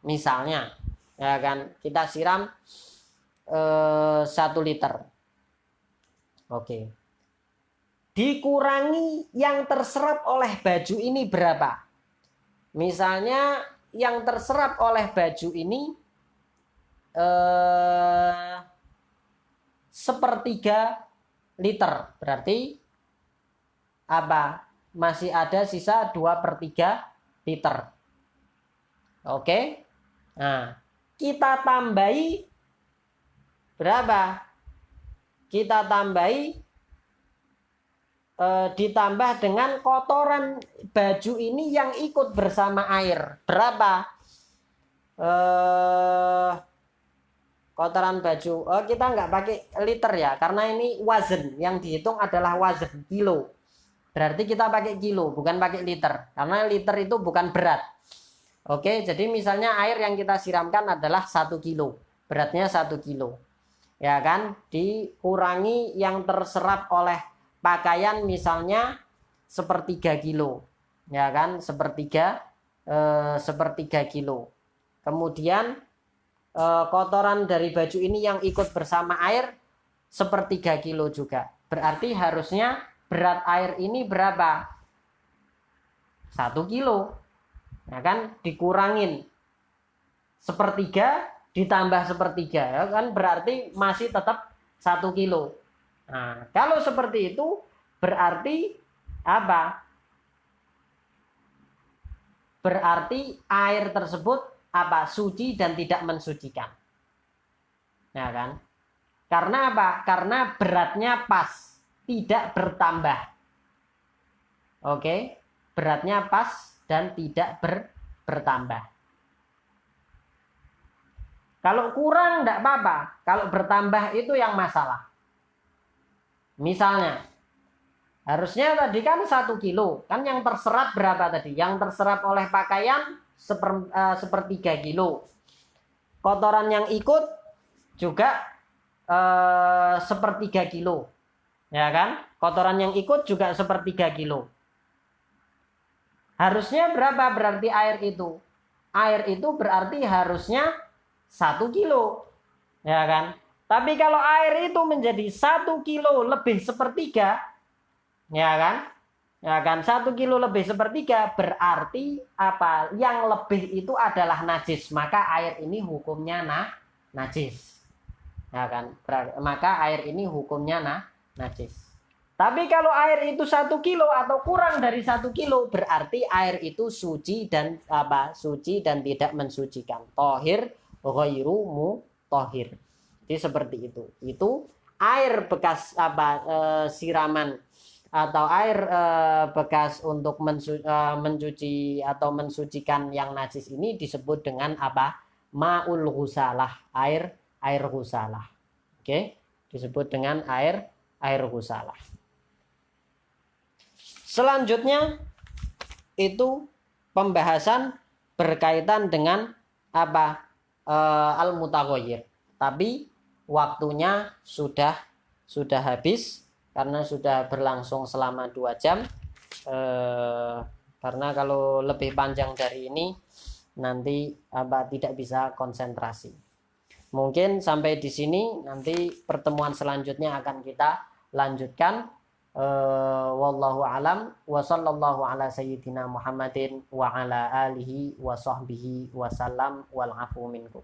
Misalnya, ya kan? Kita siram 1 liter. Oke. Dikurangi yang terserap oleh baju ini berapa? Misalnya yang terserap oleh baju ini 1/3 liter, berarti apa? Masih ada sisa 2/3 liter. Oke. Nah, kita tambahi berapa? Kita tambahi ditambah dengan kotoran baju ini yang ikut bersama air. Berapa? Kotoran baju. Kita nggak pakai liter ya, karena ini wazan. Yang dihitung adalah wazan, kilo. Berarti kita pakai kilo, bukan pakai liter. Karena liter itu bukan berat. Oke, jadi misalnya air yang kita siramkan adalah 1 kilo. Beratnya 1 kilo. Ya kan? Dikurangi yang terserap oleh pakaian misalnya 1/3 kilo. Ya kan? 1/3 kilo. Kemudian kotoran dari baju ini yang ikut bersama air 1/3 kilo juga. Berarti harusnya berat air ini berapa? 1 kilo. Ya kan? Dikurangin 1/3 ditambah 1/3, ya kan? Berarti masih tetap 1 kilo. Nah, kalau seperti itu berarti apa? Berarti air tersebut suci dan tidak mensucikan. Ya kan? Karena apa? Karena beratnya pas, tidak bertambah. Oke? Beratnya pas dan tidak bertambah. Kalau kurang tidak apa-apa, kalau bertambah itu yang masalah. Misalnya, harusnya tadi kan 1 kilo, kan yang terserap berapa tadi? Yang terserap oleh pakaian 1/3 kilo. Kotoran yang ikut juga 1/3 kilo. Ya kan? Kotoran yang ikut juga 1/3 kilo. Harusnya berapa berarti air itu? Air itu berarti harusnya 1 kilo. Ya kan? Tapi kalau air itu menjadi 1 kilo lebih 1/3, ya kan? Ya kan, 1 kilo lebih 1/3 berarti apa? Yang lebih itu adalah najis. Maka air ini hukumnya najis. Ya kan? Maka air ini hukumnya najis. Tapi kalau air itu 1 kilo atau kurang dari 1 kilo, berarti air itu suci dan suci dan tidak mensucikan. Tohir ghairu mutohir. Jadi seperti itu. Itu air bekas siraman atau air bekas untuk mencuci atau mensucikan yang najis ini disebut dengan ma'ul ghusalah, air ghusalah. Oke, disebut dengan air ghusalah. Selanjutnya itu pembahasan berkaitan dengan al-mutaghayyir. Tapi waktunya sudah habis karena sudah berlangsung selama 2 jam. Karena kalau lebih panjang dari ini nanti tidak bisa konsentrasi. Mungkin sampai di sini, nanti pertemuan selanjutnya akan kita lanjutkan. Wallahu alam wa sallallahu ala sayyidina Muhammadin wa ala alihi wa sahbihi wa sallam wal afu minkum.